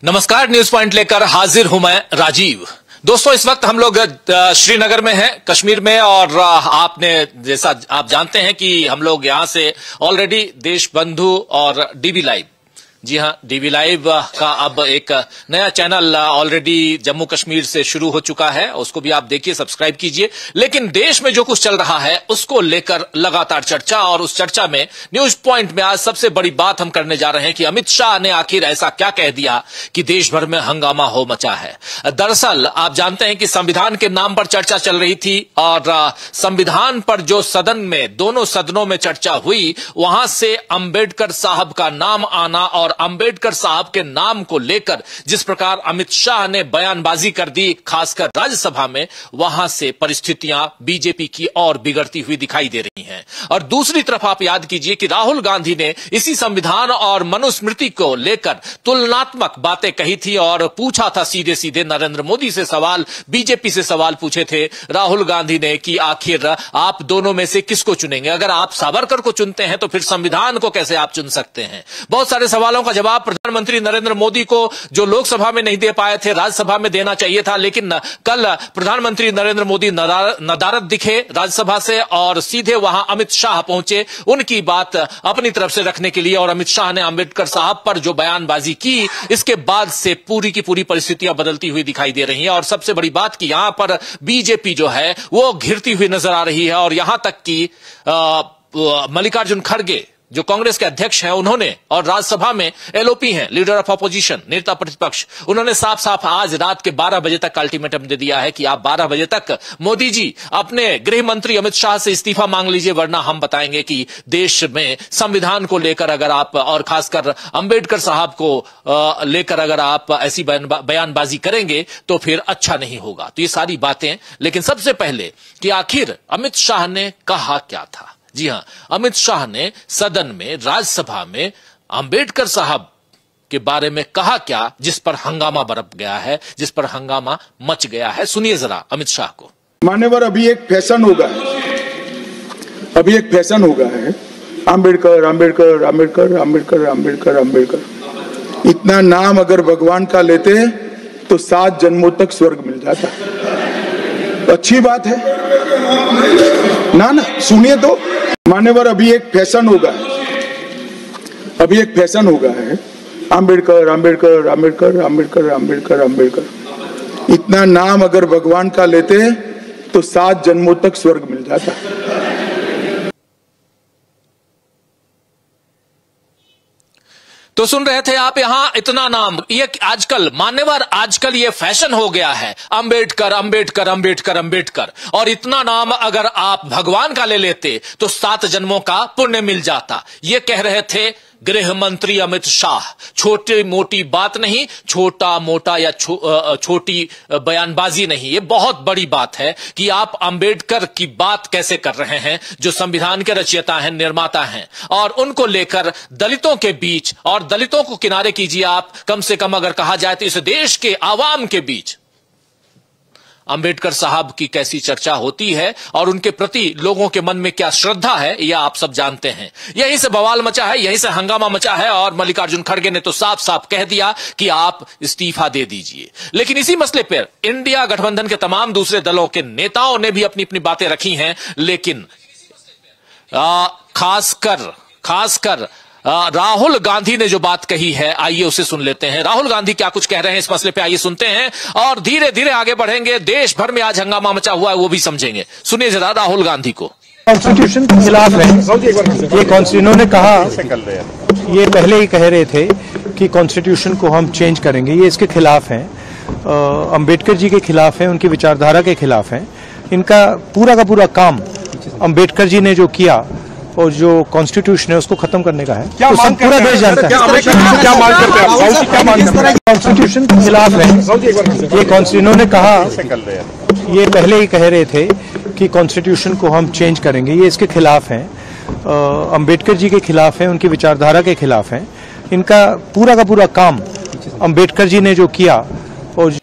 नमस्कार, news point लेकर हाजिर हूं मैं राजीव। दोस्तों, इस वक्त हम लोग श्रीनगर में हैं, कश्मीर में, और आपने जैसा आप जानते हैं कि हम लोग यहां से ऑलरेडी देश बंधु और डीवी लाइव, जी हां, डीवी लाइव का अब एक नया चैनल ऑलरेडी जम्मू कश्मीर से शुरू हो चुका है। उसको भी आप देखिए, सब्सक्राइब कीजिए। लेकिन देश में जो कुछ चल रहा है उसको लेकर लगातार चर्चा, और उस चर्चा में न्यूज पॉइंट में आज सबसे बड़ी बात हम करने जा रहे हैं कि अमित शाह ने आखिर ऐसा क्या कह दिया कि देश भर में हंगामा हो मचा है। दरअसल आप जानते हैं कि संविधान के नाम पर चर्चा चल रही थी, और संविधान पर जो सदन में, दोनों सदनों में चर्चा हुई, वहां से अंबेडकर साहब का नाम आना और अंबेडकर साहब के नाम को लेकर जिस प्रकार अमित शाह ने बयानबाजी कर दी, खासकर राज्यसभा में, वहां से परिस्थितियां बीजेपी की और बिगड़ती हुई दिखाई दे रही हैं। और दूसरी तरफ आप याद कीजिए कि राहुल गांधी ने इसी संविधान और मनुस्मृति को लेकर तुलनात्मक बातें कही थी और पूछा था सीधे सीधे नरेंद्र मोदी से सवाल, बीजेपी से सवाल पूछे थे राहुल गांधी ने कि आखिर आप दोनों में से किसको चुनेंगे? अगर आप सावरकर को चुनते हैं तो फिर संविधान को कैसे आप चुन सकते हैं? बहुत सारे सवालों का जवाब प्रधानमंत्री नरेंद्र मोदी को, जो लोकसभा में नहीं दे पाए थे, राज्यसभा में देना चाहिए था। लेकिन कल प्रधानमंत्री नरेंद्र मोदी नदारद दिखे राज्यसभा से और सीधे वहां अमित शाह पहुंचे उनकी बात अपनी तरफ से रखने के लिए। और अमित शाह ने अंबेडकर साहब पर जो बयानबाजी की, इसके बाद से पूरी की पूरी परिस्थितियां बदलती हुई दिखाई दे रही हैं। और सबसे बड़ी बात कि यहां पर बीजेपी जो है वो घिरती हुई नजर आ रही है। और यहां तक कि मल्लिकार्जुन खड़गे, जो कांग्रेस के अध्यक्ष हैं, उन्होंने, और राज्यसभा में एलओपी हैं, लीडर ऑफ अपोजिशन, नेता प्रतिपक्ष, उन्होंने साफ साफ आज रात के 12 बजे तक अल्टीमेटम दे दिया है कि आप 12 बजे तक मोदी जी अपने गृह मंत्री अमित शाह से इस्तीफा मांग लीजिए, वरना हम बताएंगे कि देश में संविधान को लेकर अगर आप, और खासकर अंबेडकर साहब को लेकर अगर आप ऐसी बयानबाजी करेंगे तो फिर अच्छा नहीं होगा। तो ये सारी बातें, लेकिन सबसे पहले कि आखिर अमित शाह ने कहा क्या था। जी हां, अमित शाह ने सदन में, राज्यसभा में अंबेडकर साहब के बारे में कहा क्या, जिस पर हंगामा बरप गया है, जिस पर हंगामा मच गया है। सुनिए जरा अमित शाह को। मान्यवर, अभी एक फैशन होगा है, अंबेडकर अंबेडकर अंबेडकर अंबेडकर अंबेडकर अंबेडकर। इतना नाम अगर भगवान का लेते तो 7 जन्मों तक स्वर्ग मिल जाता। तो अच्छी बात है ना। सुनिए तो, मान्यवर, अभी एक फैशन होगा है, अंबेडकर अंबेडकर अंबेडकर अंबेडकर अंबेडकर अंबेडकर। इतना नाम अगर भगवान का लेते तो 7 जन्मों तक स्वर्ग मिल जाता। तो सुन रहे थे आप यहां, इतना नाम, ये आजकल, मान्यवर, आजकल ये फैशन हो गया है, अंबेडकर अंबेडकर अंबेडकर अंबेडकर। और इतना नाम अगर आप भगवान का ले लेते तो 7 जन्मों का पुण्य मिल जाता। ये कह रहे थे गृह मंत्री अमित शाह। छोटी मोटी बात नहीं, छोटा मोटा या छोटी बयानबाजी नहीं, ये बहुत बड़ी बात है कि आप अंबेडकर की बात कैसे कर रहे हैं, जो संविधान के रचयिता हैं, निर्माता हैं, और उनको लेकर दलितों के बीच, और दलितों को किनारे कीजिए आप, कम से कम अगर कहा जाए तो इस देश के आवाम के बीच अंबेडकर साहब की कैसी चर्चा होती है और उनके प्रति लोगों के मन में क्या श्रद्धा है, यह आप सब जानते हैं। यहीं से बवाल मचा है, यहीं से हंगामा मचा है, और मल्लिकार्जुन खड़गे ने तो साफ साफ कह दिया कि आप इस्तीफा दे दीजिए। लेकिन इसी मसले पर इंडिया गठबंधन के तमाम दूसरे दलों के नेताओं ने भी अपनी अपनी बातें रखी हैं। लेकिन खासकर राहुल गांधी ने जो बात कही है, आइए उसे सुन लेते हैं। राहुल गांधी क्या कुछ कह रहे हैं इस मसले पे, आइए सुनते हैं, और धीरे धीरे आगे बढ़ेंगे। देश भर में आज हंगामा मचा हुआ है, वो भी समझेंगे। सुनिए जरा राहुल गांधी को। कॉन्स्टिट्यूशन के खिलाफ है ये, इन्होंने कहा, ये पहले ही कह रहे थे कि कॉन्स्टिट्यूशन को हम चेंज करेंगे, ये इसके खिलाफ हैं, अंबेडकर जी के खिलाफ हैं, उनकी विचारधारा के खिलाफ हैं। इनका पूरा का पूरा काम अंबेडकर जी ने जो किया और जो कॉन्स्टिट्यूशन है उसको खत्म करने का है, तो सब पूरा देश जानता है। क्या मांग करते हैं? कॉन्स्टिट्यूशन के खिलाफ है ये, इन्होंने कहा, ये पहले ही कह रहे थे कि कॉन्स्टिट्यूशन को हम चेंज करेंगे, ये इसके खिलाफ हैं, अंबेडकर जी के खिलाफ हैं, उनकी विचारधारा के खिलाफ हैं। इनका पूरा का पूरा काम अंबेडकर जी ने जो किया और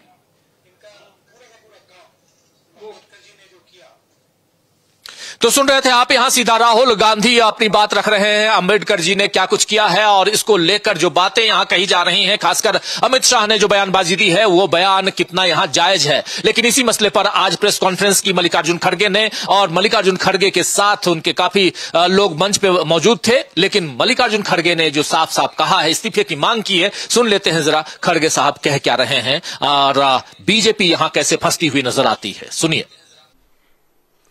तो सुन रहे थे आप, यहां सीधा राहुल गांधी अपनी बात रख रहे हैं। अंबेडकर जी ने क्या कुछ किया है और इसको लेकर जो बातें यहां कही जा रही हैं, खासकर अमित शाह ने जो बयानबाजी दी है वो बयान कितना यहां जायज है। लेकिन इसी मसले पर आज प्रेस कॉन्फ्रेंस की मल्लिकार्जुन खड़गे ने, और मल्लिकार्जुन खड़गे के साथ उनके काफी लोग मंच पे मौजूद थे। लेकिन मल्लिकार्जुन खड़गे ने जो साफ साफ कहा है, इस्तीफे की मांग की है, सुन लेते हैं जरा खड़गे साहब कह क्या रहे हैं और बीजेपी यहां कैसे फंसती हुई नजर आती है। सुनिए।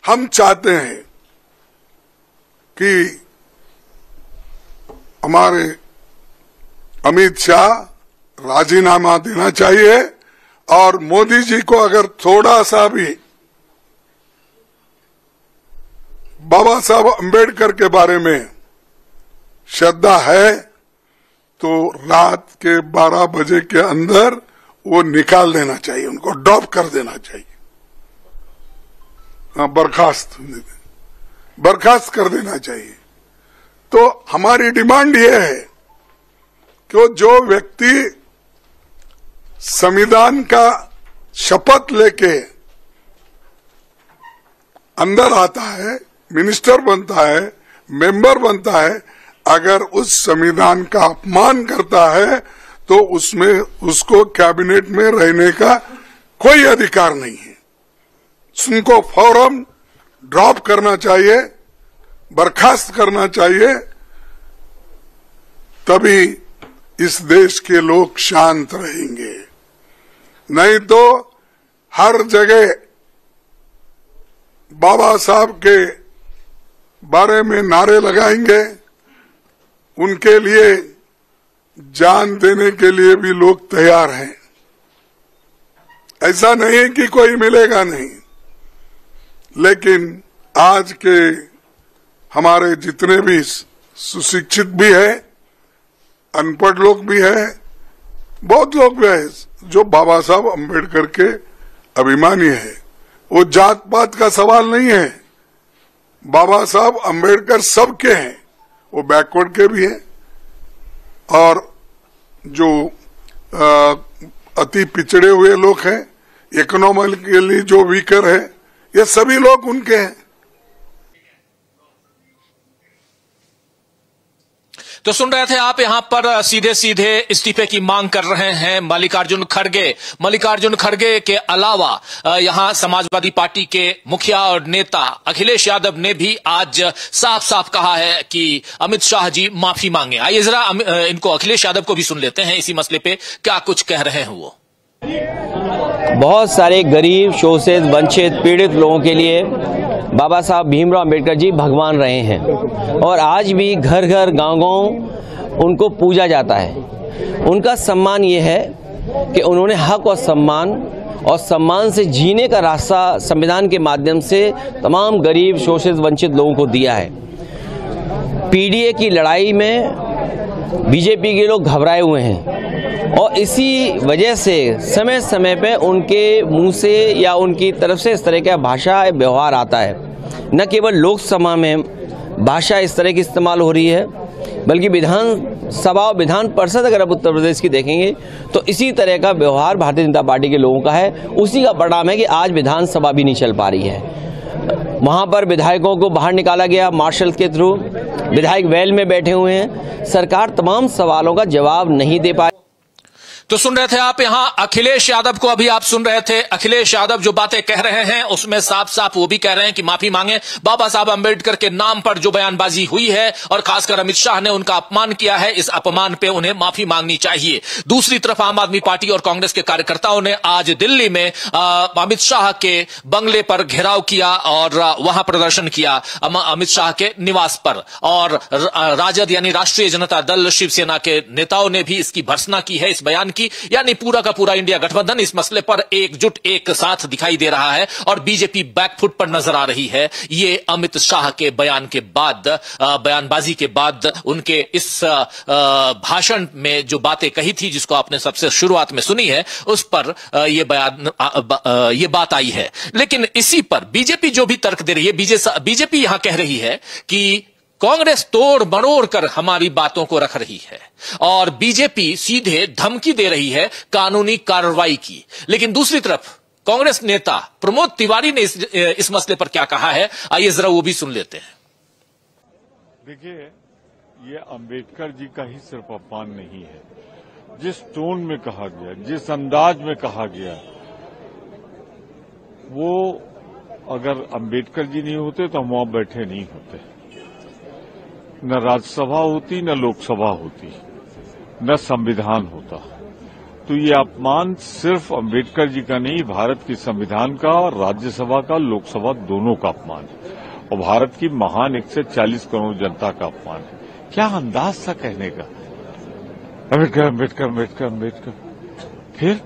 हम चाहते हैं कि हमारे अमित शाह राजीनामा देना चाहिए और मोदी जी को अगर थोड़ा सा भी बाबा साहब अंबेडकर के बारे में श्रद्धा है तो रात के 12 बजे के अंदर वो निकाल देना चाहिए, उनको ड्रॉप कर देना चाहिए, बर्खास्त कर देना चाहिए। तो हमारी डिमांड ये है कि जो व्यक्ति संविधान का शपथ लेके अंदर आता है, मिनिस्टर बनता है, मेंबर बनता है, अगर उस संविधान का अपमान करता है तो उसमें उसको कैबिनेट में रहने का कोई अधिकार नहीं है। उनको फौरन ड्रॉप करना चाहिए, बर्खास्त करना चाहिए, तभी इस देश के लोग शांत रहेंगे। नहीं तो हर जगह बाबा साहब के बारे में नारे लगाएंगे, उनके लिए जान देने के लिए भी लोग तैयार हैं। ऐसा नहीं कि कोई मिलेगा नहीं, लेकिन आज के हमारे जितने भी सुशिक्षित भी है, अनपढ़ लोग भी हैं, बहुत लोग भी हैं जो बाबा साहब अंबेडकर के अभिमानी है। वो जात पात का सवाल नहीं है, बाबा साहब अंबेडकर सबके हैं, वो बैकवर्ड के भी हैं और जो अति पिछड़े हुए लोग हैं, इकोनॉमिकली जो वीकर है, ये सभी लोग उनके हैं। तो सुन रहे थे आप, यहां पर सीधे सीधे इस्तीफे की मांग कर रहे हैं मल्लिकार्जुन खड़गे। मल्लिकार्जुन खड़गे के अलावा यहां समाजवादी पार्टी के मुखिया और नेता अखिलेश यादव ने भी आज साफ साफ कहा है कि अमित शाह जी माफी मांगे। आइए जरा इनको अखिलेश यादव को भी सुन लेते हैं, इसी मसले पे क्या कुछ कह रहे हैं वो। बहुत सारे गरीब, शोषित, वंचित, पीड़ित लोगों के लिए बाबा साहब भीमराव अंबेडकर जी भगवान रहे हैं और आज भी घर घर, गांव-गांव उनको पूजा जाता है। उनका सम्मान ये है कि उन्होंने हक और सम्मान से जीने का रास्ता संविधान के माध्यम से तमाम गरीब, शोषित, वंचित लोगों को दिया है। पीडीए की लड़ाई में बीजेपी के लोग घबराए हुए हैं और इसी वजह से समय समय पे उनके मुंह से या उनकी तरफ से इस तरह का भाषा व्यवहार आता है। न केवल लोकसभा में भाषा इस तरह की इस्तेमाल हो रही है, बल्कि विधानसभा और विधान परिषद अगर आप उत्तर प्रदेश की देखेंगे तो इसी तरह का व्यवहार भारतीय जनता पार्टी के लोगों का है। उसी का परिणाम है कि आज विधानसभा भी नहीं चल पा रही है। वहाँ पर विधायकों को बाहर निकाला गया मार्शल के थ्रू, विधायक वेल में बैठे हुए हैं, सरकार तमाम सवालों का जवाब नहीं दे पाई। तो सुन रहे थे आप, यहां अखिलेश यादव को अभी आप सुन रहे थे। अखिलेश यादव जो बातें कह रहे हैं उसमें साफ साफ वो भी कह रहे हैं कि माफी मांगे। बाबा साहब अंबेडकर के नाम पर जो बयानबाजी हुई है और खासकर अमित शाह ने उनका अपमान किया है, इस अपमान पे उन्हें माफी मांगनी चाहिए। दूसरी तरफ आम आदमी पार्टी और कांग्रेस के कार्यकर्ताओं ने आज दिल्ली में अमित शाह के बंगले पर घेराव किया और वहां प्रदर्शन किया अमित शाह के निवास पर। और राजद यानी राष्ट्रीय जनता दल, शिवसेना के नेताओं ने भी इसकी भर्त्सना की है इस बयान की। यानी पूरा का पूरा इंडिया गठबंधन इस मसले पर एकजुट, एक साथ दिखाई दे रहा है और बीजेपी बैकफुट पर नजर आ रही है। ये अमित शाह के बयान के बाद, बयानबाजी के बाद, उनके इस भाषण में जो बातें कही थी, जिसको आपने सबसे शुरुआत में सुनी है, उस पर ये बात आई है। लेकिन इसी पर बीजेपी जो भी तर्क दे रही है, बीजेपी यहां कह रही है कि कांग्रेस तोड़ मरोड़ कर हमारी बातों को रख रही है और बीजेपी सीधे धमकी दे रही है कानूनी कार्रवाई की। लेकिन दूसरी तरफ कांग्रेस नेता प्रमोद तिवारी ने इस मसले पर क्या कहा है, आइए जरा वो भी सुन लेते हैं। देखिए, ये अंबेडकर जी का ही सिर्फ अपमान नहीं है, जिस टोन में कहा गया, जिस अंदाज में कहा गया, वो अगर अंबेडकर जी नहीं होते तो हम वहां बैठे नहीं होते, न राज्यसभा होती, न लोकसभा होती, न संविधान होता। तो ये अपमान सिर्फ अंबेडकर जी का नहीं, भारत के संविधान का और राज्यसभा का, लोकसभा दोनों का अपमान है, और भारत की महान 140 करोड़ जनता का अपमान है। क्या अंदाज था कहने का, अंबेडकर अंबेडकर अंबेडकर अंबेडकर। फिर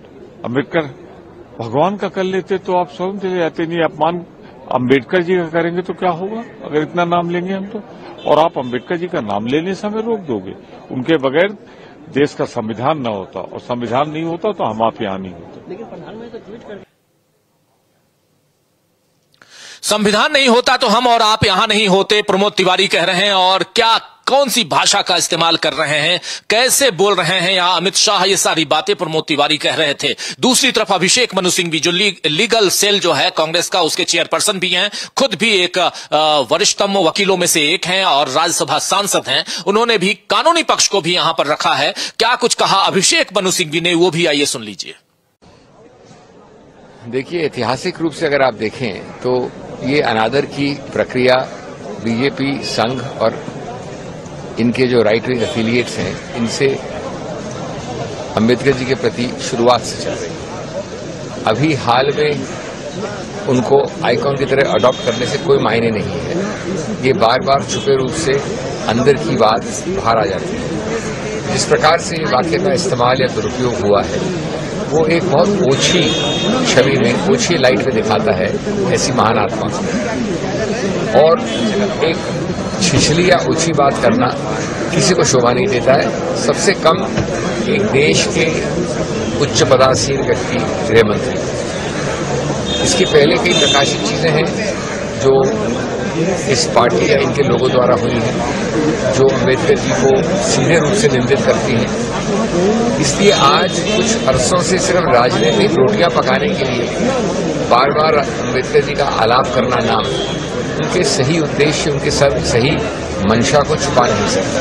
अंबेडकर भगवान का कर लेते तो आप स्वयं चले जाते, नहीं अपमान अंबेडकर जी का करेंगे तो क्या होगा अगर इतना नाम लेंगे हम तो। और आप अंबेडकर जी का नाम लेने से हमें रोक दोगे, उनके बगैर देश का संविधान न होता, और संविधान नहीं होता तो हम आप यहां नहीं होते। लेकिन प्रधानमंत्री तो ट्वीट कर, संविधान नहीं होता तो हम और आप यहां नहीं होते, प्रमोद तिवारी कह रहे हैं। और क्या, कौन सी भाषा का इस्तेमाल कर रहे हैं, कैसे बोल रहे हैं यहां अमित शाह, ये सारी बातें प्रमोद तिवारी कह रहे थे। दूसरी तरफ अभिषेक मनु सिंघवी जो लीगल सेल जो है कांग्रेस का, उसके चेयरपर्सन भी हैं, खुद भी एक वरिष्ठतम वकीलों में से एक हैं और राज्यसभा सांसद हैं। उन्होंने भी कानूनी पक्ष को भी यहां पर रखा है। क्या कुछ कहा अभिषेक मनु सिंघवी ने, वो भी आइए सुन लीजिए। देखिए, ऐतिहासिक रूप से अगर आप देखें तो ये अनादर की प्रक्रिया बीजेपी, संघ और इनके जो राइट विंग एफिलिएट्स हैं, इनसे अंबेडकर जी के प्रति शुरुआत से चल रही है। अभी हाल में उनको आइकॉन की तरह अडॉप्ट करने से कोई मायने नहीं है। ये बार बार छुपे रूप से अंदर की बात बाहर आ जाती है। जिस प्रकार से ये वाक्य का इस्तेमाल या दुरुपयोग हुआ है, वो एक बहुत ओछी छवि में, ओछी लाइट में दिखाता है ऐसी महान आत्मा को। और एक छिछली या ऊंची बात करना किसी को शोभा नहीं देता है, सबसे कम एक देश के उच्च पदासीन व्यक्ति, गृह मंत्री। इसके पहले कई प्रकाशित चीजें हैं जो इस पार्टी या इनके लोगों द्वारा हुई हैं, जो अंबेडकर जी को सीधे रूप से निंदित करती हैं। इसलिए आज कुछ अरसों से सिर्फ राजनीतिक रोटियां पकाने के लिए बार बार अंबेडकर जी का आलाप करना नाम उनके सही उद्देश्य, उनके सही मंशा को छुपा नहीं सकता।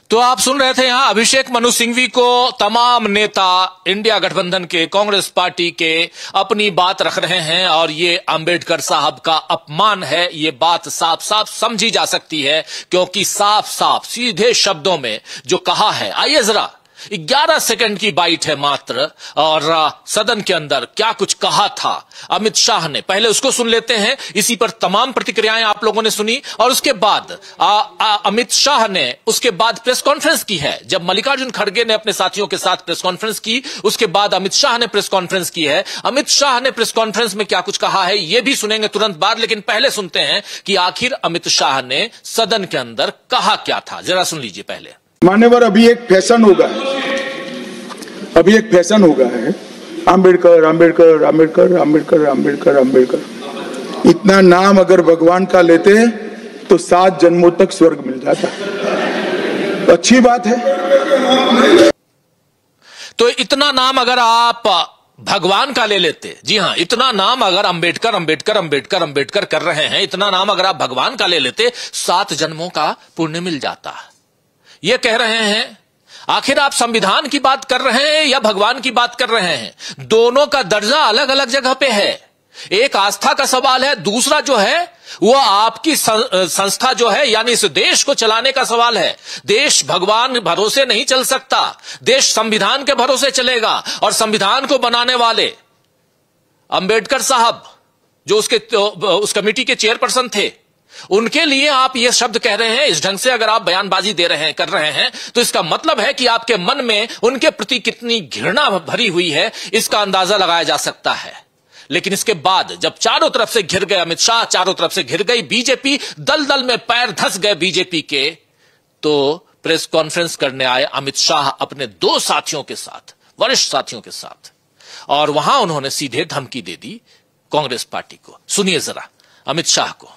तो आप सुन रहे थे यहां अभिषेक मनु सिंघवी को तमाम नेता इंडिया गठबंधन के, कांग्रेस पार्टी के अपनी बात रख रहे हैं और ये अंबेडकर साहब का अपमान है। ये बात साफ साफ समझी जा सकती है क्योंकि साफ साफ सीधे शब्दों में जो कहा है। आइए जरा 11 सेकंड की बाइट है मात्र, और सदन के अंदर क्या कुछ कहा था अमित शाह ने, पहले उसको सुन लेते हैं। इसी पर तमाम प्रतिक्रियाएं आप लोगों ने सुनी और उसके बाद अमित शाह ने उसके बाद प्रेस कॉन्फ्रेंस की है। जब मल्लिकार्जुन खड़गे ने अपने साथियों के साथ प्रेस कॉन्फ्रेंस की, उसके बाद अमित शाह ने प्रेस कॉन्फ्रेंस की है। अमित शाह ने प्रेस कॉन्फ्रेंस में क्या कुछ कहा है यह भी सुनेंगे तुरंत बाद, लेकिन पहले सुनते हैं कि आखिर अमित शाह ने सदन के अंदर कहा क्या था। जरा सुन लीजिए पहले। मान्यवर, अभी एक फैशन होगा, अभी एक फैशन होगा है अंबेडकर अंबेडकर अंबेडकर अंबेडकर अंबेडकर अंबेडकर। इतना नाम अगर भगवान का लेते तो 7 जन्मों तक स्वर्ग मिल जाता। अच्छी बात है। तो इतना नाम अगर आप भगवान का ले लेते, जी हां, इतना नाम अगर अंबेडकर अंबेडकर अंबेडकर अंबेडकर कर रहे हैं, इतना नाम अगर आप भगवान का ले लेते 7 जन्मों का पुण्य मिल जाता। ये कह रहे हैं। आखिर आप संविधान की बात कर रहे हैं या भगवान की बात कर रहे हैं? दोनों का दर्जा अलग अलग जगह पे है। एक आस्था का सवाल है, दूसरा जो है वो आपकी संस्था जो है, यानी इस देश को चलाने का सवाल है। देश भगवान भरोसे नहीं चल सकता, देश संविधान के भरोसे चलेगा। और संविधान को बनाने वाले अंबेडकर साहब जो उस कमेटी के चेयरपर्सन थे, उनके लिए आप ये शब्द कह रहे हैं। इस ढंग से अगर आप बयानबाजी दे रहे हैं, कर रहे हैं, तो इसका मतलब है कि आपके मन में उनके प्रति कितनी घृणा भरी हुई है, इसका अंदाजा लगाया जा सकता है। लेकिन इसके बाद जब चारों तरफ से घिर गए अमित शाह, चारों तरफ से घिर गई बीजेपी, दलदल में पैर धंस गए बीजेपी के, तो प्रेस कॉन्फ्रेंस करने आए अमित शाह अपने 2 साथियों के साथ, वरिष्ठ साथियों के साथ, और वहां उन्होंने सीधे धमकी दे दी कांग्रेस पार्टी को। सुनिए जरा अमित शाह को।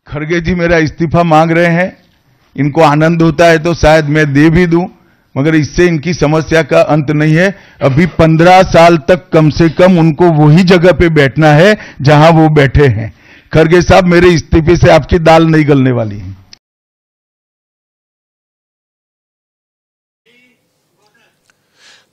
खड़गे जी मेरा इस्तीफा मांग रहे हैं, इनको आनंद होता है तो शायद मैं दे भी दूं, मगर इससे इनकी समस्या का अंत नहीं है। अभी 15 साल तक कम से कम उनको वही जगह पे बैठना है जहां वो बैठे हैं। खड़गे साहब, मेरे इस्तीफे से आपकी दाल नहीं गलने वाली है।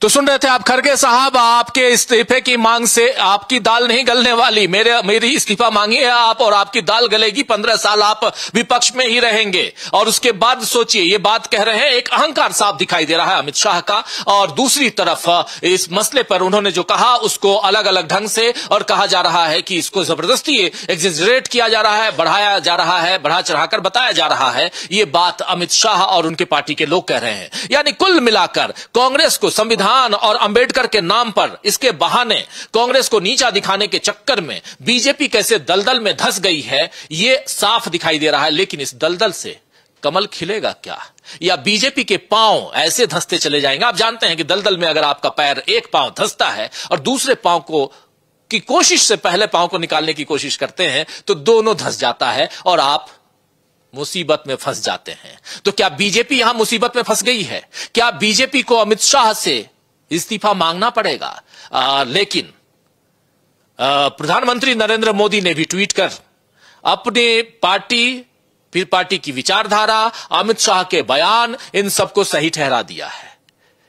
तो सुन रहे थे आप खड़गे साहब, आपके इस्तीफे की मांग से आपकी दाल नहीं गलने वाली। मेरी इस्तीफा मांगी है आप और आपकी दाल गलेगी। 15 साल आप विपक्ष में ही रहेंगे। और उसके बाद सोचिए, ये बात कह रहे हैं, एक अहंकार साफ दिखाई दे रहा है अमित शाह का। और दूसरी तरफ इस मसले पर उन्होंने जो कहा उसको अलग अलग ढंग से और कहा जा रहा है कि इसको जबरदस्ती एग्जेजरेट किया जा रहा है, बढ़ाया जा रहा है, बढ़ा चढ़ाकर बताया जा रहा है। ये बात अमित शाह और उनके पार्टी के लोग कह रहे हैं। यानी कुल मिलाकर कांग्रेस को संविधान और अंबेडकर के नाम पर, इसके बहाने कांग्रेस को नीचा दिखाने के चक्कर में बीजेपी कैसे दलदल में धंस गई है, यह साफ दिखाई दे रहा है। लेकिन इस दलदल से कमल खिलेगा क्या, या बीजेपी के पांव ऐसे धंसते चले जाएंगे? आप जानते हैं कि दलदल में अगर आपका पैर, एक पांव धंसता है और दूसरे पांव को की कोशिश से पहले पांव को निकालने की कोशिश करते हैं तो दोनों धंस जाता है और आप मुसीबत में फंस जाते हैं। तो क्या बीजेपी यहां मुसीबत में फंस गई है? क्या बीजेपी को अमित शाह से इस्तीफा मांगना पड़ेगा? लेकिन प्रधानमंत्री नरेंद्र मोदी ने भी ट्वीट कर अपने पार्टी, फिर पार्टी की विचारधारा, अमित शाह के बयान, इन सबको सही ठहरा दिया है।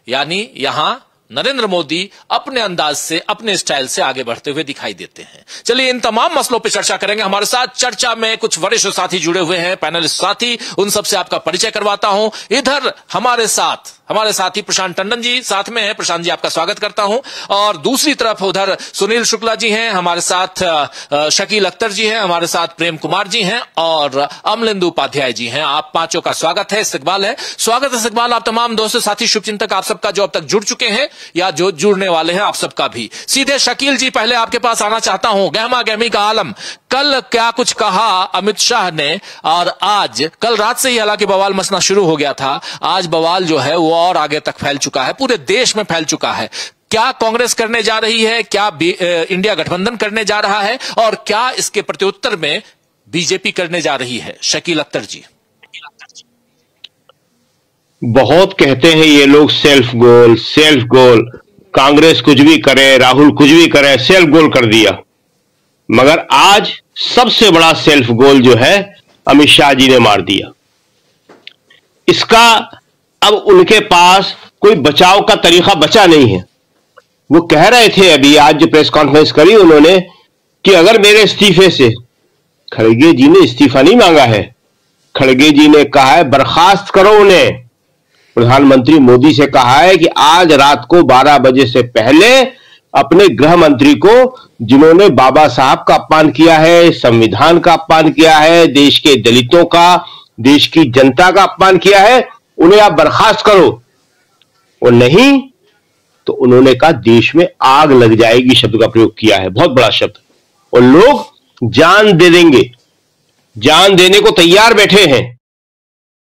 यानी यहां नरेंद्र मोदी अपने अंदाज से, अपने स्टाइल से आगे बढ़ते हुए दिखाई देते हैं। चलिए इन तमाम मसलों पर चर्चा करेंगे। हमारे साथ चर्चा में कुछ वरिष्ठ साथी जुड़े हुए हैं, पैनलिस्ट साथी, उन सबसे आपका परिचय करवाता हूं। इधर हमारे साथी प्रशांत टंडन जी साथ में हैं। प्रशांत जी, आपका स्वागत करता हूं। और दूसरी तरफ उधर सुनील शुक्ला जी हैं हमारे साथ, शकील अख्तर जी हैं हमारे साथ, प्रेम कुमार जी हैं और अमलेंदु उपाध्याय जी हैं। आप पांचों का स्वागत है, इस्तकबाल है। स्वागत है, इस्तकबाल आप तमाम दोस्तों, साथी, शुभचिंतक आप सबका जो अब तक जुड़ चुके हैं या जो जुड़ने वाले हैं, आप सबका भी। सीधे शकील जी, पहले आपके पास आना चाहता हूं। गहमा गहमी का आलम, कल क्या कुछ कहा अमित शाह ने, और आज, कल रात से ही हालांकि बवाल मचना शुरू हो गया था, आज बवाल जो है वो और आगे तक फैल चुका है, पूरे देश में फैल चुका है। क्या कांग्रेस करने जा रही है, क्या इंडिया गठबंधन करने जा रहा है, और क्या इसके प्रत्युत्तर में बीजेपी करने जा रही है? शकील अख्तर जी। बहुत कहते हैं ये लोग सेल्फ गोल, कांग्रेस कुछ भी करे, राहुल कुछ भी करे, सेल्फ गोल कर दिया। मगर आज सबसे बड़ा सेल्फ गोल जो है अमित शाह जी ने मार दिया। इसका अब उनके पास कोई बचाव का तरीका बचा नहीं है। वो कह रहे थे अभी, आज जो प्रेस कॉन्फ्रेंस करी उन्होंने, कि अगर मेरे इस्तीफे से, खड़गे जी ने इस्तीफा नहीं मांगा है, खड़गे जी ने कहा है बर्खास्त करो उन्हें। प्रधानमंत्री मोदी से कहा है कि आज रात को 12 बजे से पहले अपने गृह मंत्री को, जिन्होंने बाबा साहब का अपमान किया है, संविधान का अपमान किया है, देश के दलितों का, देश की जनता का अपमान किया है, उन्हें आप बर्खास्त करो। और नहीं तो उन्होंने कहा देश में आग लग जाएगी, शब्द का प्रयोग किया है, बहुत बड़ा शब्द। और लोग जान दे देंगे, जान देने को तैयार बैठे हैं।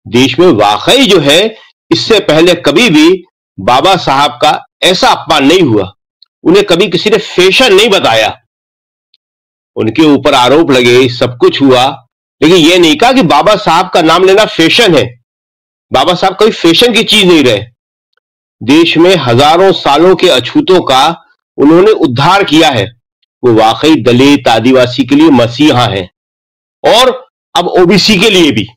देश में वाकई जो है, इससे पहले कभी भी बाबा साहब का ऐसा अपमान नहीं हुआ। उन्हें कभी किसी ने फैशन नहीं बताया। उनके ऊपर आरोप लगे, सब कुछ हुआ, लेकिन यह नहीं कहा कि बाबा साहब का नाम लेना फैशन है। बाबा साहब कोई फैशन की चीज नहीं रहे। देश में हजारों सालों के अछूतों का उन्होंने उद्धार किया है। वो वाकई दलित, आदिवासी के लिए मसीहा हैं, और अब ओबीसी के लिए भी।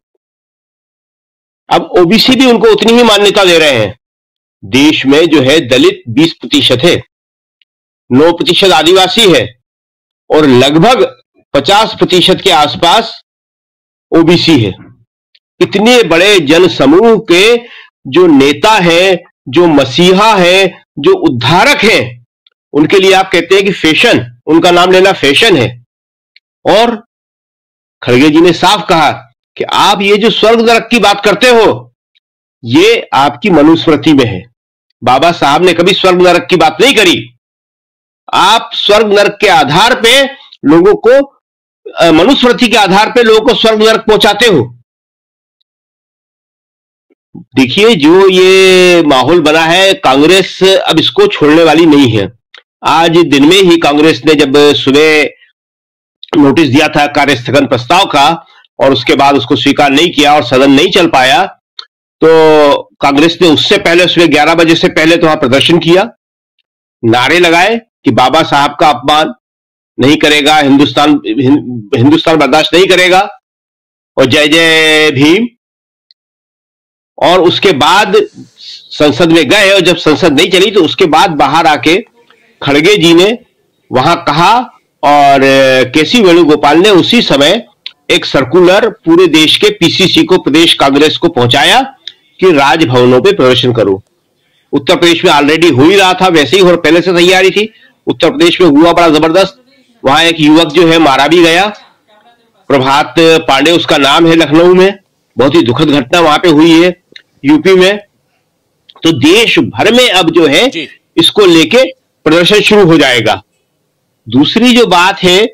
अब ओबीसी भी उनको उतनी ही मान्यता दे रहे हैं। देश में जो है दलित 20% है, 9% आदिवासी है, और लगभग 50% के आसपास ओबीसी है। इतने बड़े जन समूह के जो नेता हैं, जो मसीहा हैं, जो उद्धारक हैं, उनके लिए आप कहते हैं कि फैशन, उनका नाम लेना फैशन है। और खड़गे जी ने साफ कहा कि आप ये जो स्वर्ग नरक की बात करते हो, ये आपकी मनुस्मृति में है। बाबा साहब ने कभी स्वर्ग नरक की बात नहीं करी। आप स्वर्ग नरक के आधार पे लोगों को, मनुस्मृति के आधार पे लोगों को स्वर्ग नरक पहुंचाते हो। देखिए, जो ये माहौल बना है, कांग्रेस अब इसको छोड़ने वाली नहीं है। आज दिन में ही कांग्रेस ने जब सुबह नोटिस दिया था कार्यस्थगन प्रस्ताव का, और उसके बाद उसको स्वीकार नहीं किया और सदन नहीं चल पाया, तो कांग्रेस ने उससे पहले सुबह 11 बजे से पहले तो वहां प्रदर्शन किया, नारे लगाए कि बाबा साहब का अपमान नहीं करेगा, हिंदुस्तान बर्दाश्त नहीं करेगा और जय जय भीम। और उसके बाद संसद में गए और जब संसद नहीं चली तो उसके बाद बाहर आके खड़गे जी ने वहां कहा और केसी वेणुगोपाल ने उसी समय एक सर्कुलर पूरे देश के पीसीसी को, प्रदेश कांग्रेस को पहुंचाया कि राजभवनों पे प्रदर्शन करो। उत्तर प्रदेश में ऑलरेडी हो ही रहा था, वैसे ही और पहले से तैयारी थी। उत्तर प्रदेश में हुआ बड़ा जबरदस्त, वहां एक युवक जो है मारा भी गया, प्रभात पांडे उसका नाम है, लखनऊ में। बहुत ही दुखद घटना वहां पे हुई है यूपी में। तो देश भर में अब जो है इसको लेके प्रदर्शन शुरू हो जाएगा। दूसरी जो बात है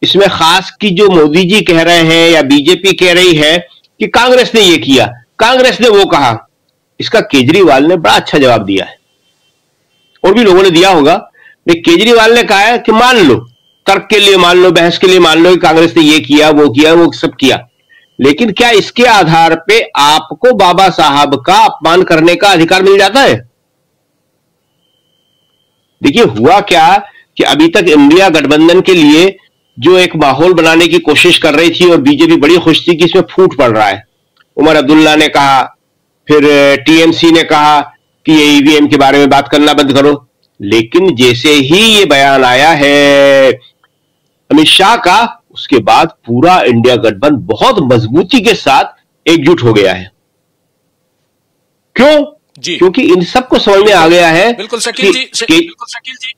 इसमें खास की, जो मोदी जी कह रहे हैं या बीजेपी कह रही है कि कांग्रेस ने ये किया, कांग्रेस ने वो कहा, इसका केजरीवाल ने बड़ा अच्छा जवाब दिया है और भी लोगों ने दिया होगा। केजरीवाल ने कहा है कि मान लो, तर्क के लिए मान लो, बहस के लिए मान लो कि कांग्रेस ने ये किया वो सब किया, लेकिन क्या इसके आधार पे आपको बाबा साहब का अपमान करने का अधिकार मिल जाता है? देखिए हुआ क्या कि अभी तक इंडिया गठबंधन के लिए जो एक माहौल बनाने की कोशिश कर रही थी और बीजेपी बड़ी खुश थी कि इसमें फूट पड़ रहा है। उमर अब्दुल्ला ने कहा, फिर टीएमसी ने कहा कि ये ईवीएम के बारे में बात करना बंद करो, लेकिन जैसे ही ये बयान आया है अमित शाह का, उसके बाद पूरा इंडिया गठबंधन बहुत मजबूती के साथ एकजुट हो गया है। क्यों? क्योंकि इन सबको समझ में आ गया है। बिल्कुल शकील जी, बिल्कुल शकील जी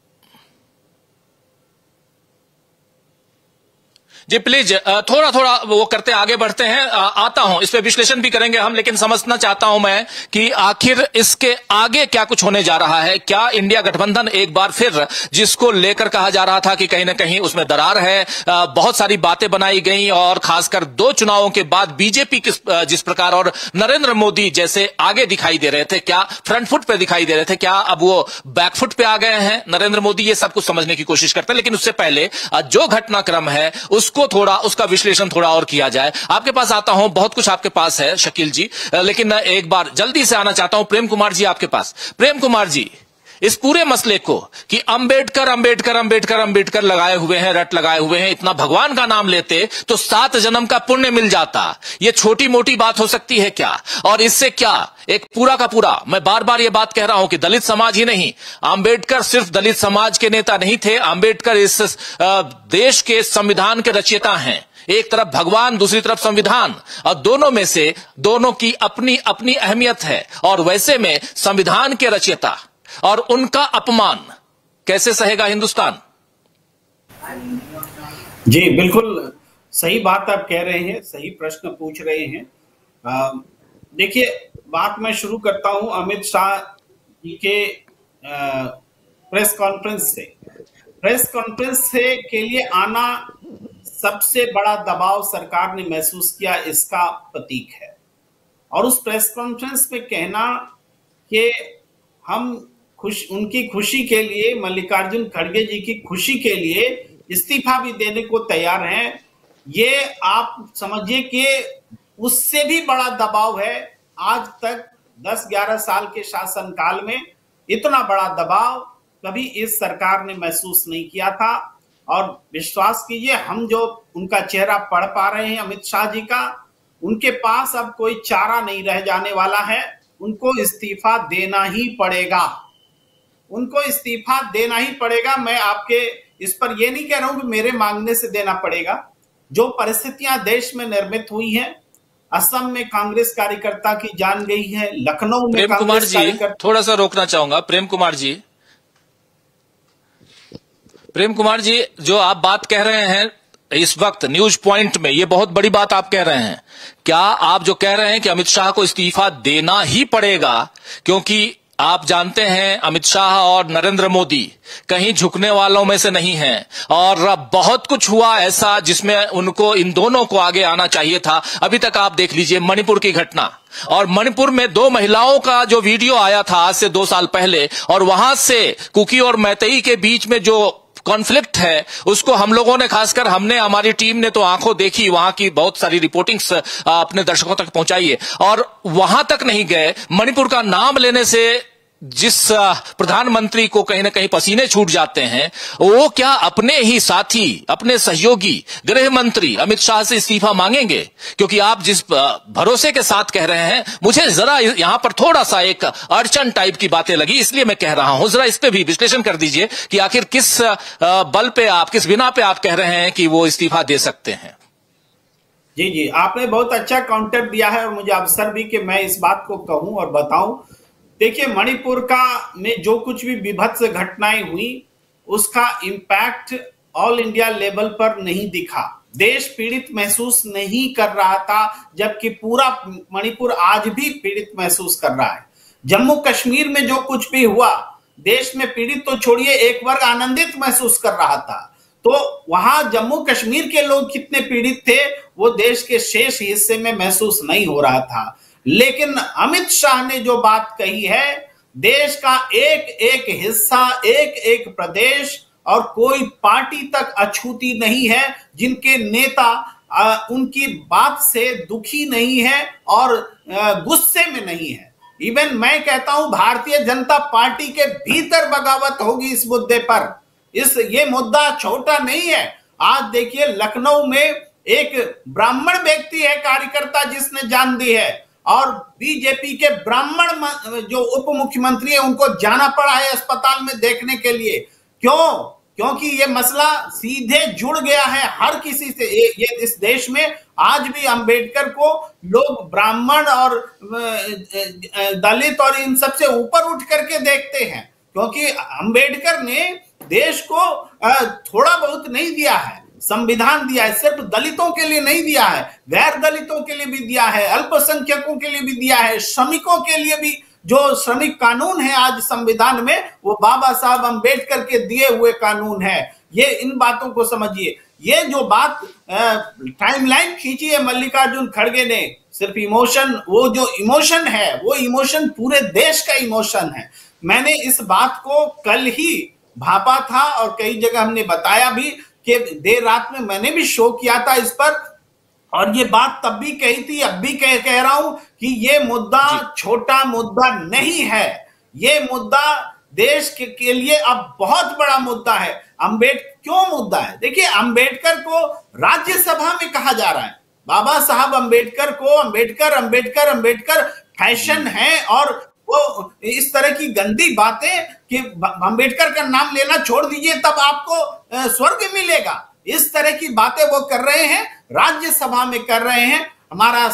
जी प्लीज थोड़ा थोड़ा वो करते आगे बढ़ते हैं। आता हूं, इस पे विश्लेषण भी करेंगे हम, लेकिन समझना चाहता हूं मैं कि आखिर इसके आगे क्या कुछ होने जा रहा है। क्या इंडिया गठबंधन एक बार फिर, जिसको लेकर कहा जा रहा था कि कहीं ना कहीं उसमें दरार है, बहुत सारी बातें बनाई गई और खासकर 2 चुनावों के बाद बीजेपी जिस प्रकार और नरेंद्र मोदी जैसे आगे दिखाई दे रहे थे, क्या फ्रंट फुट पे दिखाई दे रहे थे, क्या अब वो बैकफुट पे आ गए हैं नरेंद्र मोदी? ये सब कुछ समझने की कोशिश करते हैं, लेकिन उससे पहले जो घटनाक्रम है थोड़ा उसका विश्लेषण थोड़ा और किया जाए। आपके पास आता हूं, बहुत कुछ आपके पास है शकील जी, लेकिन एक बार जल्दी से आना चाहता हूं प्रेम कुमार जी आपके पास। प्रेम कुमार जी, इस पूरे मसले को कि अंबेडकर अंबेडकर अंबेडकर अंबेडकर लगाए हुए हैं, रट लगाए हुए हैं, इतना भगवान का नाम लेते तो 7 जन्म का पुण्य मिल जाता, ये छोटी मोटी बात हो सकती है क्या? और इससे क्या एक पूरा का पूरा, मैं बार बार ये बात कह रहा हूं कि दलित समाज ही नहीं, अंबेडकर सिर्फ दलित समाज के नेता नहीं थे, अंबेडकर इस देश के संविधान के रचयिता हैं। एक तरफ भगवान, दूसरी तरफ संविधान, और दोनों में से दोनों की अपनी अपनी अहमियत है। और वैसे में संविधान के रचयिता और उनका अपमान कैसे सहेगा हिंदुस्तान? जी बिल्कुल सही बात आप कह रहे हैं, सही प्रश्न पूछ रहे हैं। देखिए, बात मैं शुरू करता हूं अमित शाह जी के प्रेस कॉन्फ्रेंस से। प्रेस कॉन्फ्रेंस से के लिए आना सबसे बड़ा दबाव सरकार ने महसूस किया, इसका प्रतीक है। और उस प्रेस कॉन्फ्रेंस में कहना कि हम उनकी खुशी के लिए, मल्लिकार्जुन खड़गे जी की खुशी के लिए इस्तीफा भी देने को तैयार हैं, ये आप समझिए कि उससे भी बड़ा दबाव है। आज तक 10-11 साल के शासनकाल में इतना बड़ा दबाव कभी इस सरकार ने महसूस नहीं किया था। और विश्वास कीजिए, हम जो उनका चेहरा पढ़ पा रहे हैं अमित शाह जी का, उनके पास अब कोई चारा नहीं रह जाने वाला है, उनको इस्तीफा देना ही पड़ेगा, उनको इस्तीफा देना ही पड़ेगा। मैं आपके इस पर यह नहीं कह रहा हूं कि मेरे मांगने से देना पड़ेगा। जो परिस्थितियां देश में निर्मित हुई हैं, असम में कांग्रेस कार्यकर्ता की जान गई है, लखनऊ में कांग्रेस कार्यकर्ता। थोड़ा सा रोकना चाहूंगा प्रेम कुमार जी। प्रेम कुमार जी, जो आप बात कह रहे हैं इस वक्त न्यूज पॉइंट में, ये बहुत बड़ी बात आप कह रहे हैं। क्या आप जो कह रहे हैं कि अमित शाह को इस्तीफा देना ही पड़ेगा, क्योंकि आप जानते हैं अमित शाह और नरेंद्र मोदी कहीं झुकने वालों में से नहीं हैं, और बहुत कुछ हुआ ऐसा जिसमें उनको, इन दोनों को आगे आना चाहिए था। अभी तक आप देख लीजिए मणिपुर की घटना, और मणिपुर में 2 महिलाओं का जो वीडियो आया था आज से 2 साल पहले, और वहां से कुकी और मैतेई के बीच में जो कॉन्फ्लिक्ट है उसको हम लोगों ने, खासकर हमने, हमारी टीम ने तो आंखों देखी, वहां की बहुत सारी रिपोर्टिंग्स अपने दर्शकों तक पहुंचाई है, और वहां तक नहीं गए। मणिपुर का नाम लेने से जिस प्रधानमंत्री को कहीं ना कहीं पसीने छूट जाते हैं, वो क्या अपने ही साथी, अपने सहयोगी गृह मंत्री अमित शाह से इस्तीफा मांगेंगे? क्योंकि आप जिस भरोसे के साथ कह रहे हैं, मुझे जरा यहां पर थोड़ा सा एक अड़चन टाइप की बातें लगी, इसलिए मैं कह रहा हूं। जरा इस पे भी विश्लेषण कर दीजिए कि आखिर किस बल पे आप, किस बिना पे आप कह रहे हैं कि वो इस्तीफा दे सकते हैं। जी जी, आपने बहुत अच्छा काउंटर दिया है और मुझे अवसर भी कि मैं इस बात को कहूं और बताऊं। देखिए, मणिपुर का में जो कुछ भी विभत्स घटनाएं हुई, उसका इम्पैक्ट ऑल इंडिया लेवल पर नहीं दिखा। देश पीड़ित महसूस नहीं कर रहा था, जबकि पूरा मणिपुर आज भी पीड़ित महसूस कर रहा है। जम्मू कश्मीर में जो कुछ भी हुआ, देश में पीड़ित तो छोड़िए, एक वर्ग आनंदित महसूस कर रहा था। तो वहां जम्मू कश्मीर के लोग कितने पीड़ित थे, वो देश के शेष हिस्से में महसूस नहीं हो रहा था। लेकिन अमित शाह ने जो बात कही है, देश का एक एक हिस्सा, एक एक प्रदेश और कोई पार्टी तक अछूती नहीं है जिनके नेता उनकी बात से दुखी नहीं है और गुस्से में नहीं है। इवन मैं कहता हूं, भारतीय जनता पार्टी के भीतर बगावत होगी इस मुद्दे पर। ये मुद्दा छोटा नहीं है। आज देखिए, लखनऊ में एक ब्राह्मण व्यक्ति है, कार्यकर्ता, जिसने जान दी है, और बीजेपी के ब्राह्मण जो उप मुख्यमंत्री है, उनको जाना पड़ा है अस्पताल में देखने के लिए। क्यों? क्योंकि ये मसला सीधे जुड़ गया है हर किसी से। ये इस देश में आज भी अंबेडकर को लोग ब्राह्मण और दलित और इन सब से ऊपर उठ करके देखते हैं, क्योंकि अंबेडकर ने देश को थोड़ा बहुत नहीं दिया है, संविधान दिया है। सिर्फ दलितों के लिए नहीं दिया है, गैर दलितों के लिए भी दिया है, अल्पसंख्यकों के लिए भी दिया है, श्रमिकों के लिए भी। जो श्रमिक कानून है आज संविधान में, वो बाबा साहब अंबेडकर के दिए हुए कानून है। ये इन बातों को समझिए। ये जो बात टाइमलाइन खींची है मल्लिकार्जुन खड़गे ने, सिर्फ इमोशन, वो जो इमोशन है, वो इमोशन पूरे देश का इमोशन है। मैंने इस बात को कल ही भापा था और कई जगह हमने बताया भी कि देर रात में मैंने भी शो किया था इस पर, और ये बात तब भी कही थी, अब भी कह रहा हूं कि ये मुद्दा छोटा मुद्दा नहीं है। ये मुद्दा देश के लिए अब बहुत बड़ा मुद्दा है। क्यों मुद्दा है? देखिए, अंबेडकर को राज्यसभा में कहा जा रहा है, बाबा साहब अंबेडकर को अंबेडकर अंबेडकर अंबेडकर फैशन है, और वो इस तरह की गंदी बातें कि अंबेडकर का नाम लेना छोड़ दीजिए तब आपको स्वर्ग मिलेगा, इस तरह की बातें वो कर रहे हैं, राज्यसभा में कर रहे हैं। हमारा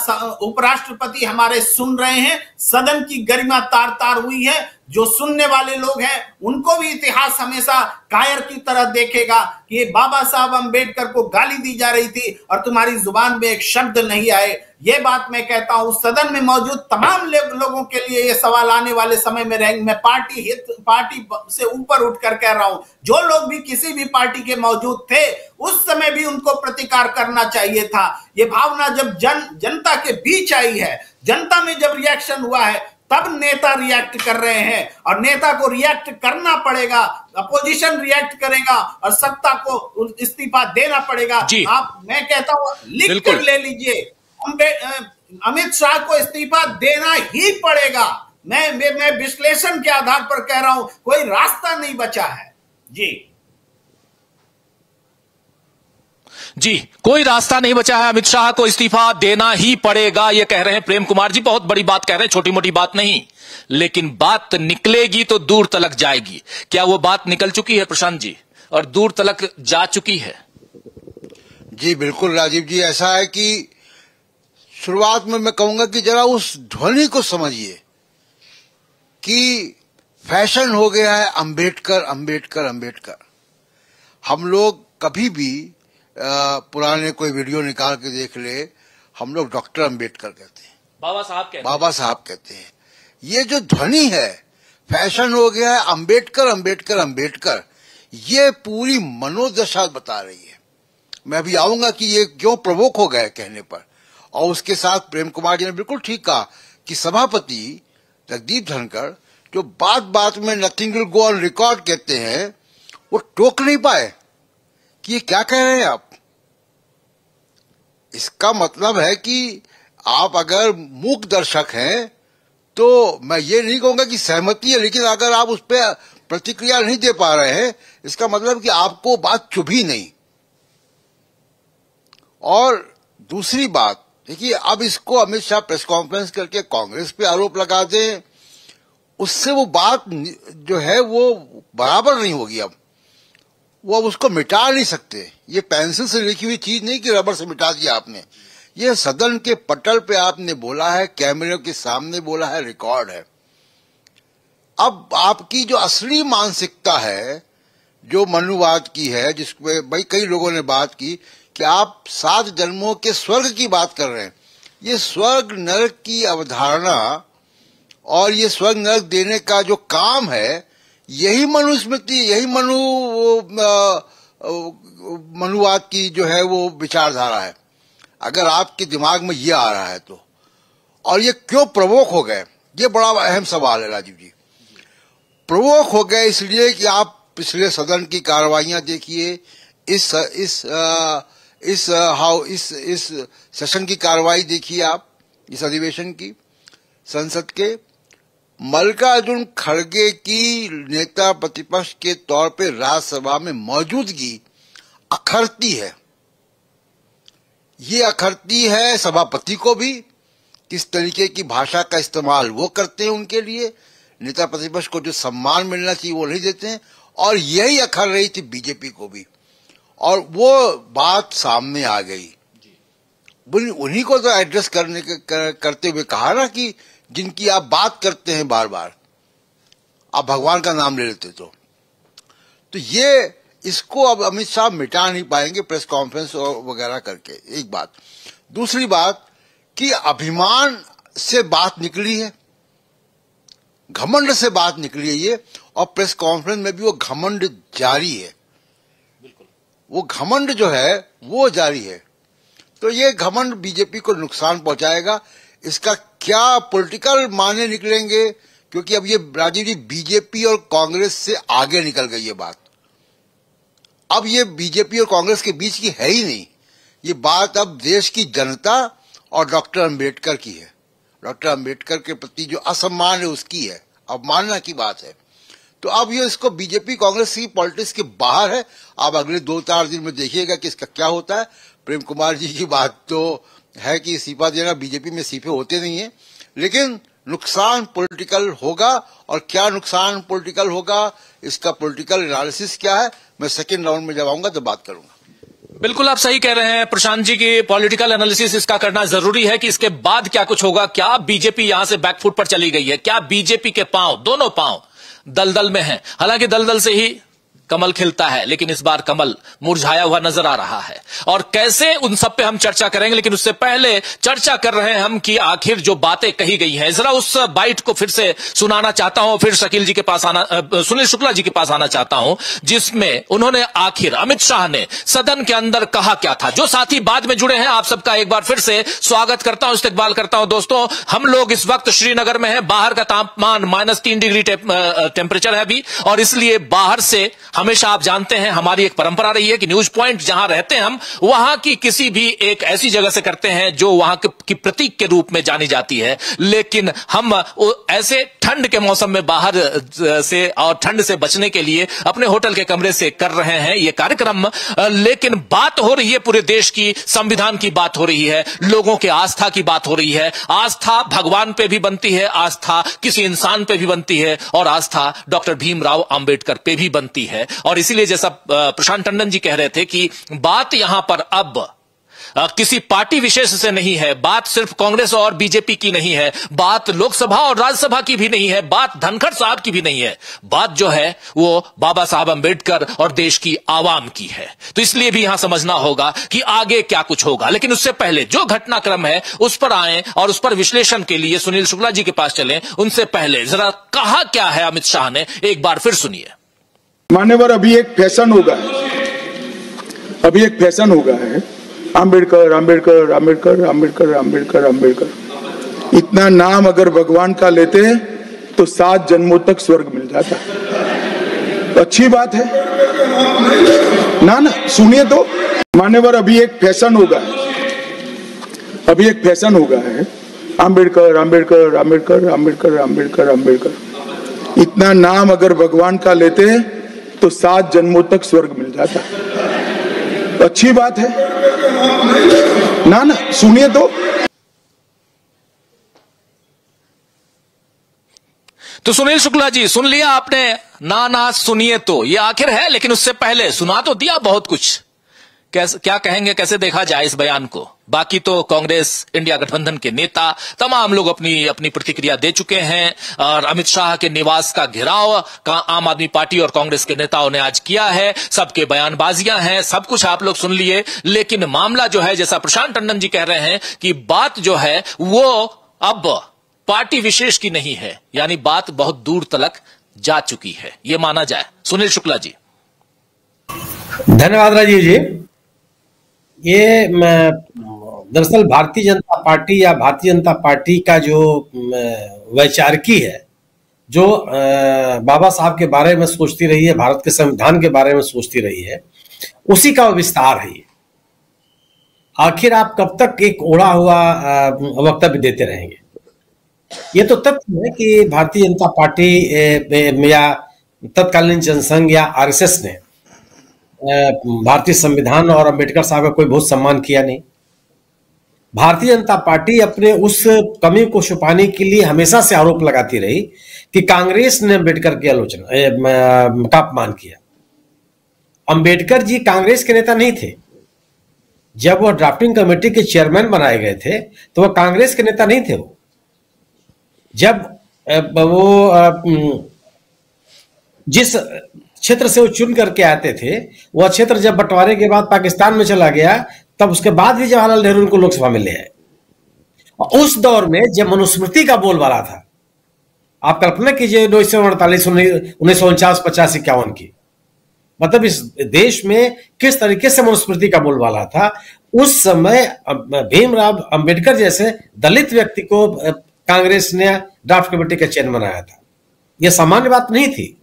उपराष्ट्रपति हमारे सुन रहे हैं, सदन की गरिमा तार तार हुई है। जो सुनने वाले लोग हैं उनको भी इतिहास हमेशा कायर की तरह देखेगा कि बाबा साहब अंबेडकर को गाली दी जा रही थी और तुम्हारी जुबान में एक शब्द नहीं आए। ये बात मैं कहता हूं, सदन में मौजूद तमाम लोगों के लिए ये सवाल आने वाले समय में रहेंगे। मैं पार्टी से ऊपर उठकर कह रहा हूं, जो लोग भी किसी भी पार्टी के मौजूद थे उस समय भी उनको प्रतिकार करना चाहिए था। ये भावना जब जनता के बीच आई है, जनता में जब रिएक्शन हुआ है, तब नेता रिएक्ट कर रहे हैं, और नेता को रिएक्ट करना पड़ेगा, अपोजिशन रिएक्ट करेगा और सत्ता को इस्तीफा देना पड़ेगा। मैं कहता हूं, लिख कर ले लीजिए, अमित शाह को इस्तीफा देना ही पड़ेगा। मैं विश्लेषण के आधार पर कह रहा हूं, कोई रास्ता नहीं बचा है। जी, कोई रास्ता नहीं बचा है, अमित शाह को इस्तीफा देना ही पड़ेगा, ये कह रहे हैं प्रेम कुमार जी। बहुत बड़ी बात कह रहे हैं, छोटी मोटी बात नहीं, लेकिन बात निकलेगी तो दूर तलक जाएगी। क्या वो बात निकल चुकी है प्रशांत जी, और दूर तलक जा चुकी है? जी बिल्कुल राजीव जी, ऐसा है कि शुरुआत में मैं कहूंगा कि जरा उस ध्वनि को समझिए कि फैशन हो गया है अंबेडकर अंबेडकर अंबेडकर। हम लोग कभी भी पुराने कोई वीडियो निकाल के देख ले, हम लोग डॉक्टर अंबेडकर कहते हैं, बाबा साहब कहते हैं। ये जो ध्वनि है, फैशन हो गया है अंबेडकर अंबेडकर अंबेडकर, ये पूरी मनोदशा बता रही है। मैं अभी आऊंगा कि ये क्यों प्रवोक हो गए कहने पर। और उसके साथ प्रेम कुमार जी ने बिल्कुल ठीक कहा कि सभापति जगदीप धनखड़ जो बात बात में nothing will go on record कहते हैं, वो टोक नहीं पाए कि ये क्या कह रहे हैं आप। इसका मतलब है कि आप अगर मूक दर्शक हैं तो मैं ये नहीं कहूंगा कि सहमति है, लेकिन अगर आप उस पर प्रतिक्रिया नहीं दे पा रहे हैं इसका मतलब कि आपको बात चुभी नहीं। और दूसरी बात देखिए, अब इसको अमित शाह प्रेस कॉन्फ्रेंस करके कांग्रेस पे आरोप लगा दें, उससे वो बात जो है वो बराबर नहीं होगी। अब वो अब उसको मिटा नहीं सकते। ये पेंसिल से लिखी हुई चीज नहीं कि रबर से मिटा दिया आपने, ये सदन के पटल पे आपने बोला है, कैमरे के सामने बोला है, रिकॉर्ड है। अब आपकी जो असली मानसिकता है जो मनुवाद की है, जिसमें भाई कई लोगों ने बात की कि आप 7 जन्मों के स्वर्ग की बात कर रहे हैं, ये स्वर्ग नरक की अवधारणा और ये स्वर्ग नरक देने का जो काम है, यही मनुस्मृति, यही मनुवाद की जो है वो विचारधारा है। अगर आपके दिमाग में ये आ रहा है तो, और ये क्यों प्रवोक हो गए, ये बड़ा अहम सवाल है राजीव जी। प्रवोक हो गए इसलिए कि आप पिछले सदन की कार्रवाइयां देखिए, इस सेशन की कार्रवाई देखिए आप, इस अधिवेशन की संसद के। मल्लिकार्जुन खड़गे की नेता प्रतिपक्ष के तौर पे राज्यसभा में मौजूदगी अखरती है। ये अखरती है सभापति को भी, किस तरीके की भाषा का इस्तेमाल वो करते हैं उनके लिए, नेता प्रतिपक्ष को जो सम्मान मिलना चाहिए वो नहीं देते हैं, और यही अखर रही थी बीजेपी को भी। और वो बात सामने आ गई, उन्हीं को तो एड्रेस करते हुए कहा ना कि जिनकी आप बात करते हैं बार बार, आप भगवान का नाम ले लेते तो ये इसको अब अमित शाह मिटा नहीं पाएंगे प्रेस कॉन्फ्रेंस और वगैरह करके, एक बात। दूसरी बात कि अभिमान से बात निकली है, घमंड से बात निकली है ये, और प्रेस कॉन्फ्रेंस में भी वो घमंड जारी है। वो घमंड जो है वो जारी है। तो ये घमंड बीजेपी को नुकसान पहुंचाएगा। इसका क्या पॉलिटिकल मायने निकलेंगे, क्योंकि अब ये राजीव जी बीजेपी और कांग्रेस से आगे निकल गई ये बात। अब ये बीजेपी और कांग्रेस के बीच की है ही नहीं, ये बात अब देश की जनता और डॉक्टर अंबेडकर की है। डॉक्टर अंबेडकर के प्रति जो असम्मान है उसकी है, अवमानना की बात है। तो अब ये इसको बीजेपी कांग्रेस की पॉलिटिक्स के बाहर है। अब अगले 2-4 दिन में देखिएगा कि इसका क्या होता है। प्रेम कुमार जी की बात तो है कि इस्तीफा देना, बीजेपी में इस्तीफे होते नहीं है, लेकिन नुकसान पॉलिटिकल होगा। और क्या नुकसान पॉलिटिकल होगा, इसका पॉलिटिकल एनालिसिस क्या है, मैं सेकेंड राउंड में जब आऊंगा तो बात करूंगा। बिल्कुल आप सही कह रहे हैं प्रशांत जी की पॉलिटिकल एनालिसिस इसका करना जरूरी है कि इसके बाद क्या कुछ होगा। क्या बीजेपी यहां से बैकफुट पर चली गई है, क्या बीजेपी के पांव, दोनों पांव दलदल में हैं। हालांकि दलदल से ही कमल खिलता है, लेकिन इस बार कमल मुरझाया हुआ नजर आ रहा है। और कैसे, उन सब पे हम चर्चा करेंगे, लेकिन उससे पहले चर्चा कर रहे हैं हम कि आखिर जो बातें कही गई हैं, जरा उस बाइट को फिर से सुनाना चाहता हूं, फिर शकील जी के पास आना, सुनील शुक्ला जी के पास आना चाहता हूं, जिसमें उन्होंने आखिर अमित शाह ने सदन के अंदर कहा क्या था। जो साथी बाद में जुड़े हैं, आप सबका एक बार फिर से स्वागत करता हूं, इस्तकबाल करता हूं। दोस्तों, हम लोग इस वक्त श्रीनगर में हैं, बाहर का तापमान -3 डिग्री टेम्परेचर है अभी, और इसलिए बाहर से हमेशा आप जानते हैं हमारी एक परंपरा रही है कि न्यूज पॉइंट जहां रहते हैं हम, वहां की किसी भी एक ऐसी जगह से करते हैं जो वहां की प्रतीक के रूप में जानी जाती है। लेकिन हम ऐसे ठंड के मौसम में बाहर से और ठंड से बचने के लिए अपने होटल के कमरे से कर रहे हैं ये कार्यक्रम। लेकिन बात हो रही है पूरे देश की, संविधान की बात हो रही है, लोगों के आस्था की बात हो रही है। आस्था भगवान पे भी बनती है, आस्था किसी इंसान पे भी बनती है, और आस्था डॉक्टर भीमराव अंबेडकर पे भी बनती है। और इसीलिए जैसा प्रशांत टंडन जी कह रहे थे कि बात यहां पर अब किसी पार्टी विशेष से नहीं है, बात सिर्फ कांग्रेस और बीजेपी की नहीं है, बात लोकसभा और राज्यसभा की भी नहीं है, बात धनखड़ साहब की भी नहीं है, बात जो है वो बाबा साहब अंबेडकर और देश की आवाम की है। तो इसलिए भी यहां समझना होगा कि आगे क्या कुछ होगा। लेकिन उससे पहले जो घटनाक्रम है उस पर आए और उस पर विश्लेषण के लिए सुनील शुक्ला जी के पास चलें। उनसे पहले जरा कहा क्या है अमित शाह ने, एक बार फिर सुनिए। मान्यवर, अभी एक फैशन होगा, अभी एक फैशन होगा है अंबेडकर अंबेडकर अंबेडकर अंबेडकर अंबेडकर अंबेडकर। इतना नाम अगर भगवान का लेते तो 7 जन्मों तक स्वर्ग मिल जाता। अच्छी बात है ना। ना सुनिए तो मान्यवर, अभी एक फैशन होगा, अभी एक फैशन होगा है अंबेडकर अंबेडकर अंबेडकर अंबेडकर अंबेडकर अंबेडकर। इतना नाम अगर भगवान का लेते हैं तो 7 जन्मों तक स्वर्ग मिल जाता। अच्छी बात है ना। ना सुनिए तो सुनील शुक्ला जी, सुन लिया आपने ना सुनिए तो, ये आखिर है, लेकिन उससे पहले सुना तो दिया बहुत कुछ। क्या कहेंगे, कैसे देखा जाए इस बयान को? बाकी तो कांग्रेस इंडिया गठबंधन के नेता तमाम लोग अपनी अपनी प्रतिक्रिया दे चुके हैं और अमित शाह के निवास का घेराव का आम आदमी पार्टी और कांग्रेस के नेताओं ने आज किया है। सबके बयानबाजियां हैं, सब कुछ आप लोग सुन लिए। लेकिन मामला जो है, जैसा प्रशांत टंडन जी कह रहे हैं कि बात जो है वो अब पार्टी विशेष की नहीं है, यानी बात बहुत दूर तक जा चुकी है, ये माना जाए। सुनील शुक्ला जी। धन्यवाद राजीव जी। ये दरअसल भारतीय जनता पार्टी या भारतीय जनता पार्टी का जो वैचारिकी है, जो बाबा साहब के बारे में सोचती रही है, भारत के संविधान के बारे में सोचती रही है, उसी का विस्तार है ये। आखिर आप कब तक एक ओढ़ा हुआ वक्तव्य देते रहेंगे? ये तो तथ्य है कि भारतीय जनता पार्टी या तत्कालीन जनसंघ या आरएसएस ने भारतीय संविधान और अंबेडकर साहब का कोई बहुत सम्मान किया नहीं। भारतीय जनता पार्टी अपने उस कमी को छुपाने के लिए हमेशा से आरोप लगाती रही कि कांग्रेस ने अंबेडकर की आलोचना का अपमान किया। अंबेडकर जी कांग्रेस के नेता नहीं थे। जब वह ड्राफ्टिंग कमेटी के चेयरमैन बनाए गए थे तो वह कांग्रेस के नेता नहीं थे। वो जब वो जिस क्षेत्र से वो चुन करके आते थे, वह क्षेत्र जब बंटवारे के बाद पाकिस्तान में चला गया, तब उसके बाद भी जवाहरलाल नेहरू उनको लोकसभा में ले आए। और उस दौर में जब मनुस्मृति का बोलबाला था, आप कल्पना कीजिए 1948, 1949, 50, 51 की, मतलब इस देश में किस तरीके से मनुस्मृति का बोलबाला था। उस समय भीमराव अंबेडकर जैसे दलित व्यक्ति को कांग्रेस ने ड्राफ्ट कमेटी का चेयरमैन बनाया था। यह सामान्य बात नहीं थी।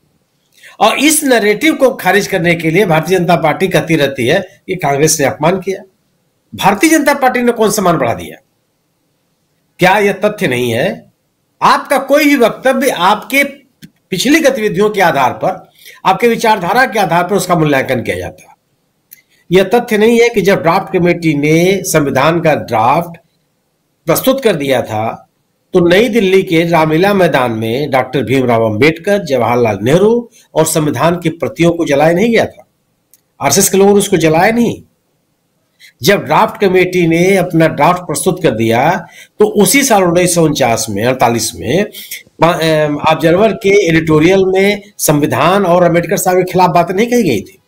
और इस नैरेटिव को खारिज करने के लिए भारतीय जनता पार्टी कहती रहती है कि कांग्रेस ने अपमान किया। भारतीय जनता पार्टी ने कौन सम्मान बढ़ा दिया? क्या यह तथ्य नहीं है? आपका कोई भी वक्तव्य आपके पिछली गतिविधियों के आधार पर, आपके विचारधारा के आधार पर उसका मूल्यांकन किया जाता है। यह तथ्य नहीं है कि जब ड्राफ्ट कमेटी ने संविधान का ड्राफ्ट प्रस्तुत कर दिया था तो नई दिल्ली के रामलीला मैदान में डॉक्टर भीमराव अंबेडकर, जवाहरलाल नेहरू और संविधान की प्रतियों को जलाया नहीं गया था। आरएसएस के लोगों ने उसको जलाया नहीं। जब ड्राफ्ट कमेटी ने अपना ड्राफ्ट प्रस्तुत कर दिया तो उसी साल 1949 में 48 में ऑब्जर्वर के एडिटोरियल में संविधान और अंबेडकर साहब के खिलाफ बातें नहीं कही गई थी।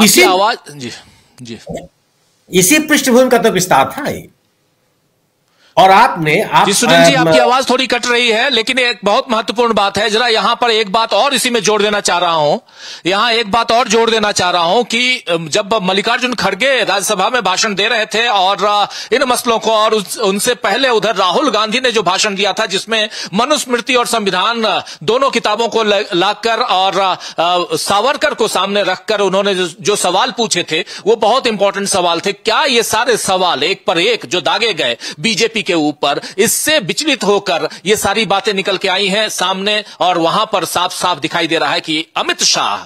इसी आवाज जी इसी पृष्ठभूमि का तो विस्तार था ये। और जी सुनील जी, आपकी आवाज थोड़ी कट रही है, लेकिन एक बहुत महत्वपूर्ण बात है। जरा यहां पर एक बात और इसी में जोड़ देना चाह रहा हूं, कि जब मल्लिकार्जुन खड़गे राज्यसभा में भाषण दे रहे थे और इन मसलों को, और उनसे पहले उधर राहुल गांधी ने जो भाषण दिया था जिसमें मनुस्मृति और संविधान दोनों किताबों को लाकर और सावरकर को सामने रखकर उन्होंने जो सवाल पूछे थे वो बहुत इंपॉर्टेंट सवाल थे। क्या ये सारे सवाल एक पर एक जो दागे गए बीजेपी के ऊपर, इससे विचलित होकर ये सारी बातें निकल के आई हैं सामने, और वहां पर साफ साफ दिखाई दे रहा है कि अमित शाह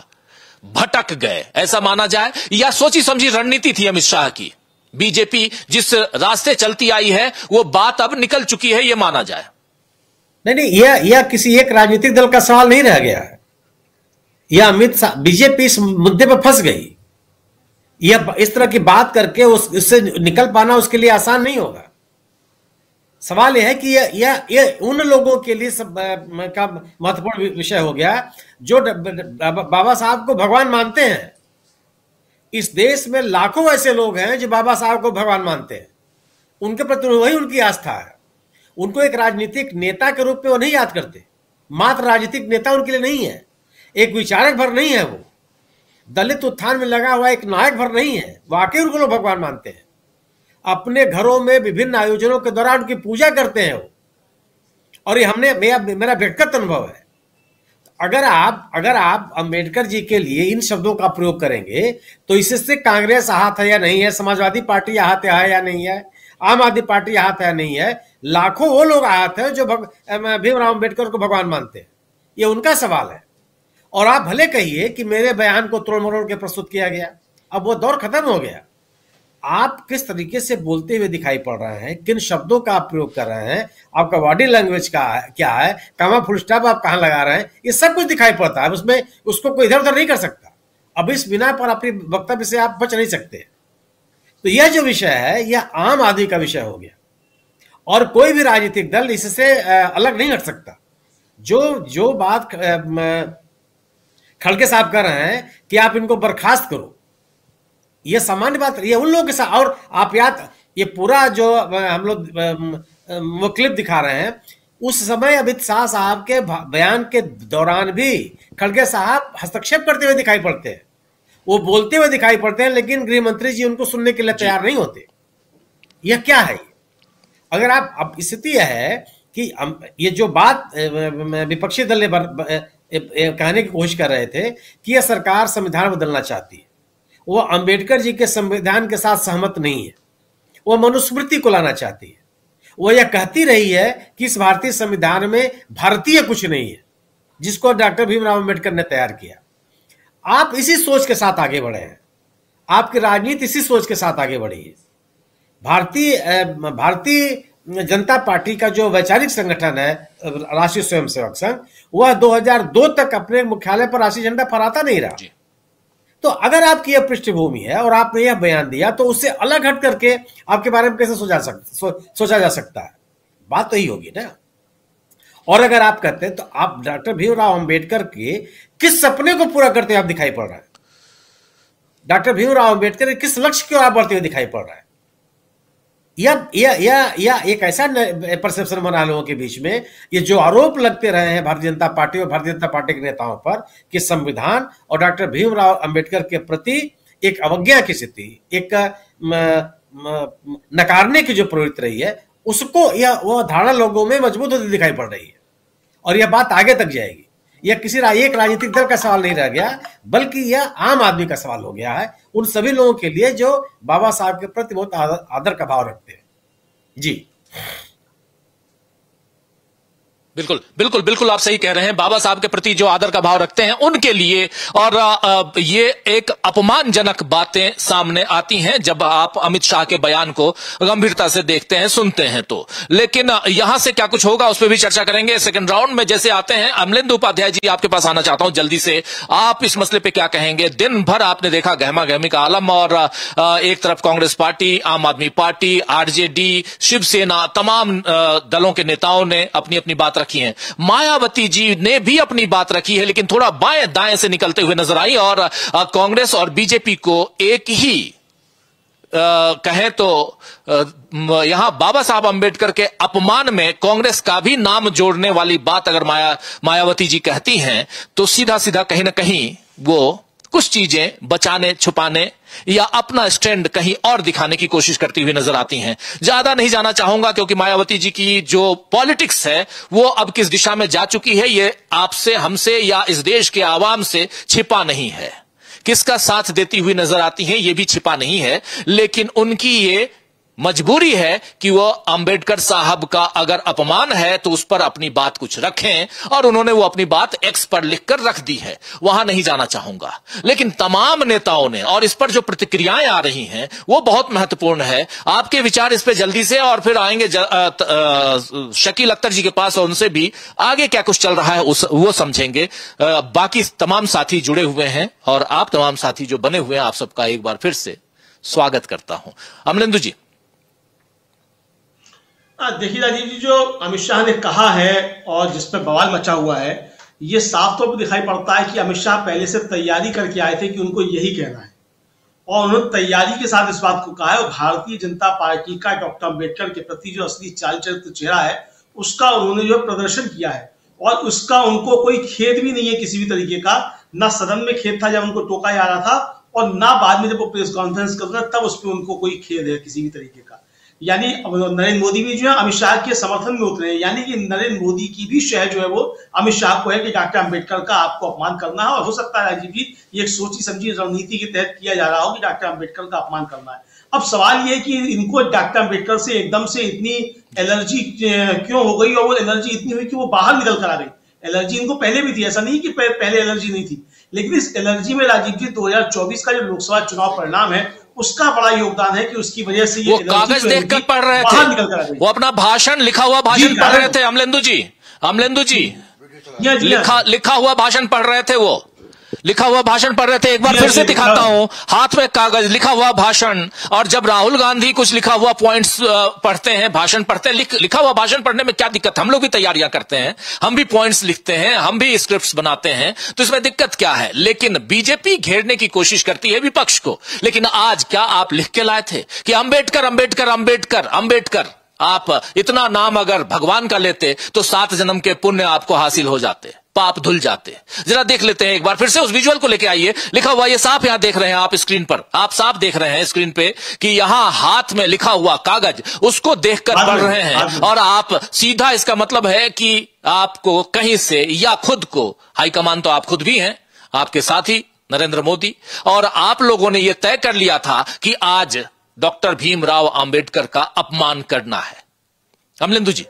भटक गए, ऐसा माना जाए? या सोची समझी रणनीति थी अमित शाह की? बीजेपी जिस रास्ते चलती आई है वो बात अब निकल चुकी है, ये माना जाए? नहीं, यह किसी एक राजनीतिक दल का सवाल नहीं रह गया है। यह अमित शाह, बीजेपी इस मुद्दे पर फंस गई। यह इस तरह की बात करके उससे निकल पाना उसके लिए आसान नहीं होगा। सवाल यह है कि यह उन लोगों के लिए का महत्वपूर्ण विषय हो गया जो बाबा साहब को भगवान मानते हैं। इस देश में लाखों ऐसे लोग हैं जो बाबा साहब को भगवान मानते हैं। उनके प्रति वही उनकी आस्था है। उनको एक राजनीतिक नेता के रूप में वो नहीं याद करते। मात्र राजनीतिक नेता उनके लिए नहीं है, एक विचारक भर नहीं है, वो दलित उत्थान में लगा हुआ एक नायक भर नहीं है। वाकई उनको लोग भगवान मानते हैं। अपने घरों में विभिन्न आयोजनों के दौरान उनकी पूजा करते हैं वो। और ये मेरा व्यक्तिगत अनुभव है। अगर आप अंबेडकर जी के लिए इन शब्दों का प्रयोग करेंगे तो इससे कांग्रेस आहत है या नहीं है, समाजवादी पार्टी आहत है या नहीं है, आम आदमी पार्टी आहत है या नहीं है, लाखों वो लोग आहत हैं जो भीमराव अंबेडकर को भगवान मानते हैं। ये उनका सवाल है। और आप भले कहिए कि मेरे बयान को तोड़ मरोड़ के प्रस्तुत किया गया, अब वो दौर खत्म हो गया। आप किस तरीके से बोलते हुए दिखाई पड़ रहे हैं, किन शब्दों का आप प्रयोग कर रहे हैं, आपका बॉडी लैंग्वेज का क्या है, कहाँ फुल स्टॉप आप कहाँ लगा रहे हैं, ये सब कुछ दिखाई पड़ता है। उसमें उसको कोई इधर उधर नहीं कर सकता। अब इस बिना पर अपनी वक्तव्य से आप बच नहीं सकते। तो यह जो विषय है यह आम आदमी का विषय हो गया और कोई भी राजनीतिक दल इससे अलग नहीं हट सकता। जो बात खड़गे साहब कर रहे हैं कि आप इनको बर्खास्त करो, यह सामान्य बात, ये उन लोगों के साथ। और आप याद, ये पूरा जो हम लोग वो क्लिप दिखा रहे हैं, उस समय अमित शाह साहब के बयान के दौरान भी खड़गे साहब हस्तक्षेप करते हुए दिखाई पड़ते हैं, वो बोलते हुए दिखाई पड़ते हैं, लेकिन गृह मंत्री जी उनको सुनने के लिए तैयार नहीं होते। यह क्या है? अगर आप, अब स्थिति यह है कि ये जो बात विपक्षी दल ने कहने की कोशिश कर रहे थे कि यह सरकार संविधान बदलना चाहती है, वो अंबेडकर जी के संविधान के साथ सहमत नहीं है, वो मनुस्मृति को लाना चाहती है। वो यह कहती रही है कि इस भारतीय संविधान में भारतीय कुछ नहीं है, जिसको डॉक्टर भीमराव अंबेडकर ने तैयार किया। आप इसी सोच के साथ आगे बढ़े हैं, आपकी राजनीति इसी सोच के साथ आगे बढ़ी है। भारतीय जनता पार्टी का जो वैचारिक संगठन है राष्ट्रीय स्वयंसेवक संघ, वह 2002 तक अपने मुख्यालय पर राष्ट्रीय झंडा फहराता नहीं रहा। तो अगर आपकी यह पृष्ठभूमि है और आपने यह बयान दिया, तो उससे अलग हट करके आपके बारे में कैसे सोचा जा सकता है? बात तो यही होगी ना। और अगर आप कहते हैं तो आप डॉक्टर भीमराव अंबेडकर के किस सपने को पूरा करते हुए आप दिखाई पड़ रहा है? डॉक्टर भीमराव अंबेडकर के किस लक्ष्य की ओर आप बढ़ते हुए दिखाई पड़ रहा है? या एक ऐसा परसेप्शन बना लोगों के बीच में, ये जो आरोप लगते रहे हैं भारतीय जनता पार्टी और भारतीय जनता पार्टी के नेताओं पर कि संविधान और डॉक्टर भीमराव अंबेडकर के प्रति एक अवज्ञा की स्थिति, एक नकारने की जो प्रवृत्ति रही है, उसको वो धारणा लोगों में मजबूत होती दिखाई पड़ रही है। और यह बात आगे तक जाएगी। यह किसी एक राजनीतिक दल का सवाल नहीं रह गया, बल्कि यह आम आदमी का सवाल हो गया है, उन सभी लोगों के लिए जो बाबा साहब के प्रति बहुत आदर का भाव रखते हैं। जी बिल्कुल बिल्कुल बिल्कुल, आप सही कह रहे हैं। बाबा साहब के प्रति जो आदर का भाव रखते हैं उनके लिए, और ये एक अपमानजनक बातें सामने आती हैं जब आप अमित शाह के बयान को गंभीरता से देखते हैं, सुनते हैं तो। लेकिन यहां से क्या कुछ होगा उस पर भी चर्चा करेंगे। सेकंड राउंड में जैसे आते हैं, अमलेंदु उपाध्याय जी आपके पास आना चाहता हूं जल्दी से। आप इस मसले पर क्या कहेंगे? दिन भर आपने देखा गहमा गहमी का आलम, और एक तरफ कांग्रेस पार्टी, आम आदमी पार्टी, आरजेडी, शिवसेना, तमाम दलों के नेताओं ने अपनी अपनी बात रखी है। मायावती जी ने भी अपनी बात रखी है, लेकिन थोड़ा बाएं दाएं से निकलते हुए नजर आई, और कांग्रेस और बीजेपी को एक ही कहें तो यहां बाबा साहब अंबेडकर के अपमान में कांग्रेस का भी नाम जोड़ने वाली बात अगर मायावती जी कहती हैं, तो सीधा सीधा कहीं ना कहीं वो कुछ चीजें बचाने, छुपाने या अपना स्टैंड कहीं और दिखाने की कोशिश करती हुई नजर आती हैं। ज्यादा नहीं जाना चाहूंगा, क्योंकि मायावती जी की जो पॉलिटिक्स है वो अब किस दिशा में जा चुकी है, ये आपसे, हमसे या इस देश के आवाम से छिपा नहीं है। किसका साथ देती हुई नजर आती है ये भी छिपा नहीं है, लेकिन उनकी ये मजबूरी है कि वो अंबेडकर साहब का अगर अपमान है तो उस पर अपनी बात कुछ रखें, और उन्होंने वो अपनी बात एक्स पर लिखकर रख दी है। वहां नहीं जाना चाहूंगा, लेकिन तमाम नेताओं ने, और इस पर जो प्रतिक्रियाएं आ रही हैं वो बहुत महत्वपूर्ण है। आपके विचार इस पर जल्दी से, और फिर आएंगे शकील अख्तर जी के पास, और उनसे भी आगे क्या कुछ चल रहा है वो समझेंगे। बाकी तमाम साथी जुड़े हुए हैं, और आप तमाम साथी जो बने हुए हैं, आप सबका एक बार फिर से स्वागत करता हूं। अमलेंदु जी। देखिए राजीव जी, जो अमित शाह ने कहा है और जिस पर बवाल मचा हुआ है, ये साफ तौर पर दिखाई पड़ता है कि अमित शाह पहले से तैयारी करके आए थे कि उनको यही कहना है, और उन्होंने तैयारी के साथ इस बात को कहा है। और भारतीय जनता पार्टी का डॉक्टर अम्बेडकर के प्रति जो असली चाल चरित्र चेहरा है, उसका उन्होंने जो प्रदर्शन किया है, और उसका उनको कोई खेद भी नहीं है किसी भी तरीके का। ना सदन में खेद था जब उनको टोका जा रहा था, और ना बाद में जब वो प्रेस कॉन्फ्रेंस कर रहे तब उस पर उनको कोई खेद है किसी भी तरीके का। यानी नरेंद्र मोदी भी जो है अमित शाह के समर्थन में उतरे हैं, यानी कि नरेंद्र मोदी की भी शह जो है वो अमित शाह को है कि डॉक्टर अम्बेडकर का आपको अपमान करना है। और हो सकता है राजीव जी ये एक सोची समझी रणनीति के तहत किया जा रहा हो कि डॉक्टर अम्बेडकर का अपमान करना है। अब सवाल ये है कि इनको डॉक्टर अम्बेडकर से एकदम से इतनी एलर्जी क्यों हो गई, और वो एलर्जी इतनी हुई कि वो बाहर निकल कर आ गई। एलर्जी इनको पहले भी थी, ऐसा नहीं कि पहले एलर्जी नहीं थी, लेकिन इस एलर्जी में राजीव जी 2024 का जो लोकसभा चुनाव परिणाम है उसका बड़ा योगदान है कि उसकी वजह से ये वो कागज देखकर पढ़ रहे थे, वो अपना भाषण, लिखा हुआ भाषण पढ़ रहे थे। अमलेंदु जी लिखा हुआ भाषण पढ़ रहे थे, वो लिखा हुआ भाषण पढ़ रहे थे। एक बार फिर से दिखाता हूं, हाथ में कागज, लिखा हुआ भाषण। और जब राहुल गांधी कुछ लिखा हुआ पॉइंट्स पढ़ते हैं, भाषण पढ़ते हैं, लिखा हुआ भाषण पढ़ने में क्या दिक्कत? हम लोग भी तैयारियां करते हैं, हम भी पॉइंट्स लिखते हैं, हम भी स्क्रिप्ट्स बनाते हैं, तो इसमें दिक्कत क्या है? लेकिन बीजेपी घेरने की कोशिश करती है विपक्ष को। लेकिन आज क्या आप लिख के लाए थे कि अंबेडकर अंबेडकर अंबेडकर अंबेडकर? आप इतना नाम अगर भगवान का लेते तो 7 जन्म के पुण्य आपको हासिल हो जाते, पाप धुल जाते। जरा देख लेते हैं एक बार फिर से, उस विजुअल को लेके आइए। लिखा हुआ ये साफ यहां देख रहे हैं आप स्क्रीन पर, आप साफ देख रहे हैं स्क्रीन पे कि यहां हाथ में लिखा हुआ कागज, उसको देखकर पढ़ रहे हैं। और आप सीधा, इसका मतलब है कि आपको कहीं से या खुद को, हाईकमान तो आप खुद भी हैं, आपके साथी नरेंद्र मोदी, और आप लोगों ने यह तय कर लिया था कि आज डॉक्टर भीमराव अंबेडकर का अपमान करना है। अमलेंदु जी।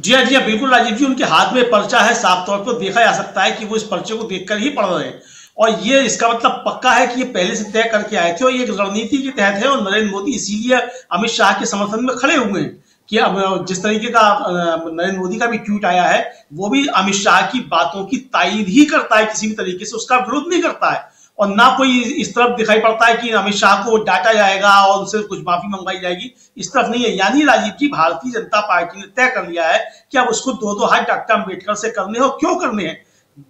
जी हाँ बिल्कुल राजीव जी, उनके हाथ में पर्चा है, साफ तौर पर देखा जा सकता है कि वो इस पर्चे को देखकर ही पढ़ रहे हैं। और ये इसका मतलब पक्का है कि ये पहले से तय करके आए थे और ये रणनीति के तहत है। और नरेंद्र मोदी इसीलिए अमित शाह के समर्थन में खड़े हुए हैं कि अब जिस तरीके का नरेंद्र मोदी का भी ट्वीट आया है, वो भी अमित शाह की बातों की तायीद ही करता है, किसी भी तरीके से उसका विरोध नहीं करता है। और ना कोई इस तरफ दिखाई पड़ता है कि अमित शाह को डांटा जाएगा और उनसे कुछ माफी मंगवाई जाएगी, इस तरफ नहीं है। यानी राजीव जी, भारतीय जनता पार्टी ने तय कर लिया है कि अब उसको 2-2 हाथ डॉक्टर अम्बेडकर से करने हो। क्यों करने हैं?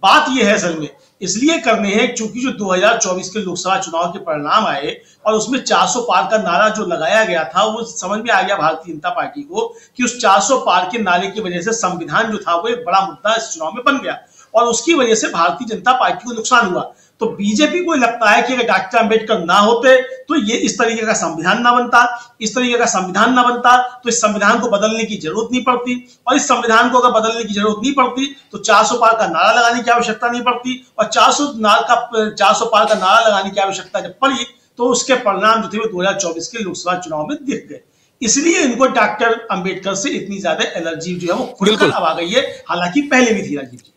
बात यह है असल में इसलिए करने हैं क्योंकि जो 2024 के लोकसभा चुनाव के परिणाम आए और उसमें 400 पार का नारा जो लगाया गया था, वो समझ में आ गया भारतीय जनता पार्टी को कि उस 400 पार के नारे की वजह से संविधान जो था वो एक बड़ा मुद्दा इस चुनाव में बन गया और उसकी वजह से भारतीय जनता पार्टी को नुकसान हुआ। तो बीजेपी को लगता है कि अगर डॉक्टर अम्बेडकर ना होते तो ये इस तरीके का संविधान ना बनता, इस तरीके का संविधान ना बनता तो इस संविधान को बदलने की जरूरत नहीं पड़ती। और इस संविधान को अगर बदलने की जरूरत नहीं पड़ती तो 400 पार का नारा लगाने की आवश्यकता नहीं पड़ती। और 400 पार का नारा लगाने की आवश्यकता जब पड़ी तो उसके परिणाम जो थे वो 2024 के लोकसभा चुनाव में दिख गए। इसलिए इनको डॉक्टर अम्बेडकर से इतनी ज्यादा एलर्जी जो है वो खुलकर अब आ गई है, हालांकि पहले भी थी राजीव जी।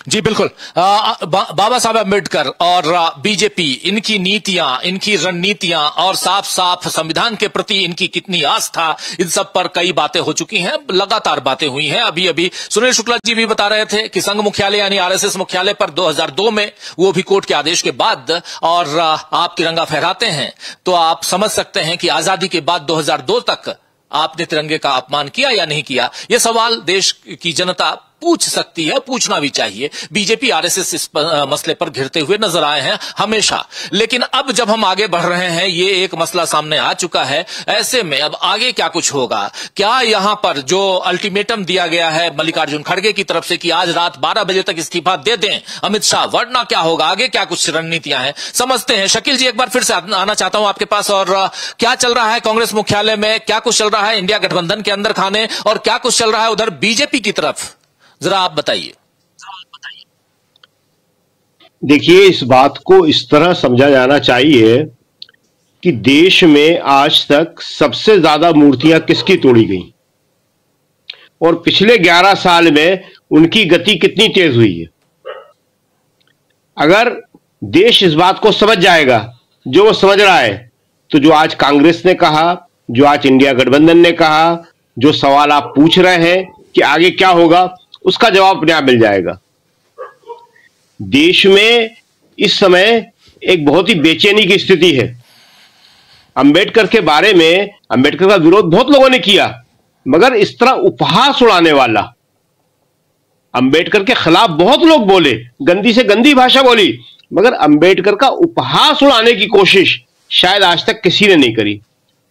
जी बिल्कुल। बाबा साहब अम्बेडकर और बीजेपी, इनकी नीतियां, इनकी रणनीतियां और साफ साफ संविधान के प्रति इनकी कितनी आस्था, इन सब पर कई बातें हो चुकी हैं, लगातार बातें हुई हैं। अभी अभी सुनील शुक्ला जी भी बता रहे थे कि संघ मुख्यालय यानी आरएसएस मुख्यालय पर 2002 में, वो भी कोर्ट के आदेश के बाद, और आप तिरंगा फहराते हैं तो आप समझ सकते हैं कि आजादी के बाद 2002 तक आपने तिरंगे का अपमान किया या नहीं किया। यह सवाल देश की जनता पूछ सकती है, पूछना भी चाहिए। बीजेपी आरएसएस इस मसले पर घिरते हुए नजर आए हैं हमेशा, लेकिन अब जब हम आगे बढ़ रहे हैं, ये एक मसला सामने आ चुका है, ऐसे में अब आगे क्या कुछ होगा? क्या यहां पर जो अल्टीमेटम दिया गया है मल्लिकार्जुन खड़गे की तरफ से कि आज रात 12 बजे तक इस्तीफा दे दें अमित शाह, वरना क्या होगा? आगे क्या कुछ रणनीतियां हैं, समझते हैं। शकील जी, एक बार फिर से आना चाहता हूं आपके पास। और क्या चल रहा है कांग्रेस मुख्यालय में, क्या कुछ चल रहा है इंडिया गठबंधन के अंदर खाने, और क्या कुछ चल रहा है उधर बीजेपी की तरफ, जरा आप बताइए। देखिए, इस बात को इस तरह समझा जाना चाहिए कि देश में आज तक सबसे ज्यादा मूर्तियां किसकी तोड़ी गई और पिछले 11 साल में उनकी गति कितनी तेज हुई है। अगर देश इस बात को समझ जाएगा जो वो समझ रहा है, तो जो आज कांग्रेस ने कहा, जो आज इंडिया गठबंधन ने कहा, जो सवाल आप पूछ रहे हैं कि आगे क्या होगा, उसका जवाब अपने आप मिल जाएगा। देश में इस समय एक बहुत ही बेचैनी की स्थिति है। अंबेडकर के बारे में, अंबेडकर का विरोध बहुत लोगों ने किया, मगर इस तरह उपहास उड़ाने वाला, अंबेडकर के खिलाफ बहुत लोग बोले, गंदी से गंदी भाषा बोली, मगर अंबेडकर का उपहास उड़ाने की कोशिश शायद आज तक किसी ने नहीं करी।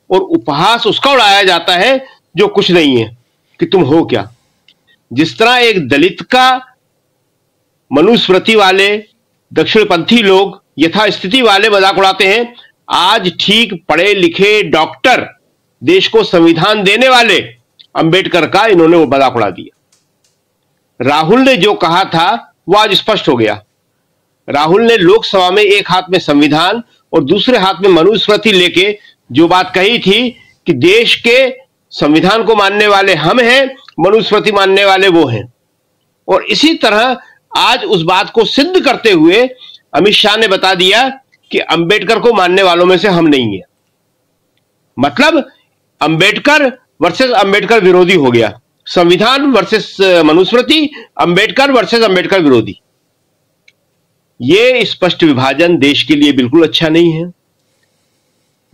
और उपहास उसका उड़ाया जाता है जो कुछ नहीं है, कि तुम हो क्या। जिस तरह एक दलित का मनुस्मृति वाले दक्षिणपंथी लोग यथास्थिति वाले मजाक उड़ाते हैं। आज ठीक पढ़े लिखे डॉक्टर, देश को संविधान देने वाले अंबेडकर का इन्होंने वो मजाक उड़ा दिया। राहुल ने जो कहा था वो आज स्पष्ट हो गया। राहुल ने लोकसभा में एक हाथ में संविधान और दूसरे हाथ में मनुस्मृति लेके जो बात कही थी कि देश के संविधान को मानने वाले हम हैं, मनुस्मृति मानने वाले वो हैं, और इसी तरह आज उस बात को सिद्ध करते हुए अमित शाह ने बता दिया कि अंबेडकर को मानने वालों में से हम नहीं है। मतलब अंबेडकर वर्सेस अंबेडकर विरोधी हो गया, संविधान वर्सेस मनुस्मृति, अंबेडकर वर्सेस अंबेडकर विरोधी। ये स्पष्ट विभाजन देश के लिए बिल्कुल अच्छा नहीं है।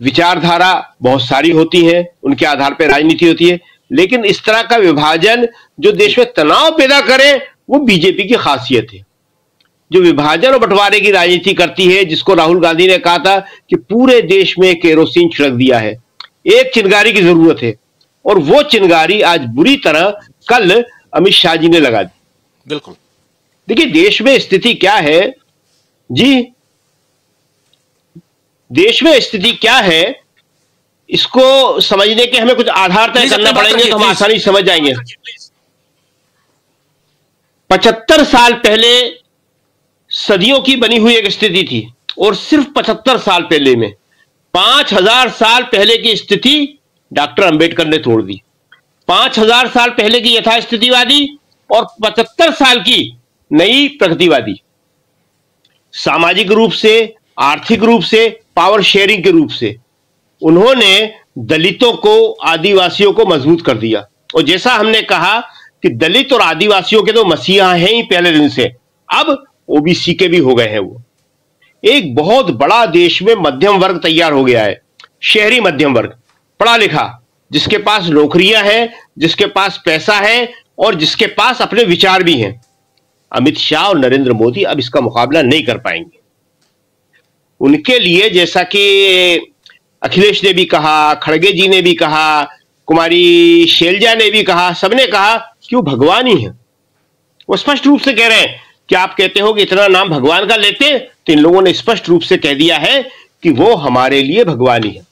विचारधारा बहुत सारी होती है, उनके आधार पर राजनीति होती है, लेकिन इस तरह का विभाजन जो देश में तनाव पैदा करे वो बीजेपी की खासियत है। जो विभाजन और बंटवारे की राजनीति करती है, जिसको राहुल गांधी ने कहा था कि पूरे देश में केरोसिन छिड़क दिया है, एक चिंगारी की जरूरत है, और वो चिंगारी आज बुरी तरह कल अमित शाह जी ने लगा दी। बिल्कुल। देखिए देश में स्थिति क्या है जी, देश में स्थिति क्या है इसको समझने के हमें कुछ आधार तय करना पड़ेंगे, तो हम आसानी समझ जाएंगे। 75 साल पहले सदियों की बनी हुई एक स्थिति थी, और सिर्फ 75 साल पहले में 5000 साल पहले की स्थिति डॉक्टर अंबेडकर ने तोड़ दी। 5000 साल पहले की यथास्थितिवादी और 75 साल की नई प्रगतिवादी, सामाजिक रूप से, आर्थिक रूप से, पावर शेयरिंग के रूप से उन्होंने दलितों को, आदिवासियों को मजबूत कर दिया। और जैसा हमने कहा कि दलित और आदिवासियों के तो मसीहा हैं ही पहले दिन से, अब ओबीसी के भी हो गए हैं। वो एक बहुत बड़ा देश में मध्यम वर्ग तैयार हो गया है, शहरी मध्यम वर्ग, पढ़ा लिखा, जिसके पास नौकरियां हैं, जिसके पास पैसा है और जिसके पास अपने विचार भी हैं। अमित शाह और नरेंद्र मोदी अब इसका मुकाबला नहीं कर पाएंगे। उनके लिए, जैसा कि अखिलेश ने भी कहा, खड़गे जी ने भी कहा, कुमारी शैलजा ने भी कहा, सबने कहा कि वो भगवान ही है। वो स्पष्ट रूप से कह रहे हैं कि आप कहते हो कि इतना नाम भगवान का लेते, तो इन लोगों ने स्पष्ट रूप से कह दिया है कि वो हमारे लिए भगवान ही है।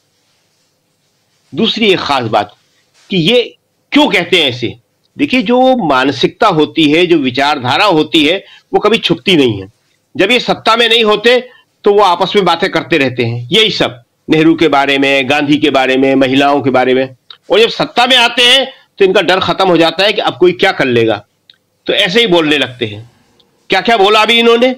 दूसरी एक खास बात कि ये क्यों कहते हैं ऐसे, देखिए जो मानसिकता होती है, जो विचारधारा होती है, वो कभी छुपती नहीं है। जब ये सत्ता में नहीं होते तो वो आपस में बातें करते रहते हैं, यही सब, नेहरू के बारे में, गांधी के बारे में, महिलाओं के बारे में, और जब सत्ता में आते हैं तो इनका डर खत्म हो जाता है कि अब कोई क्या कर लेगा, तो ऐसे ही बोलने लगते हैं। क्या क्या बोला अभी इन्होंने,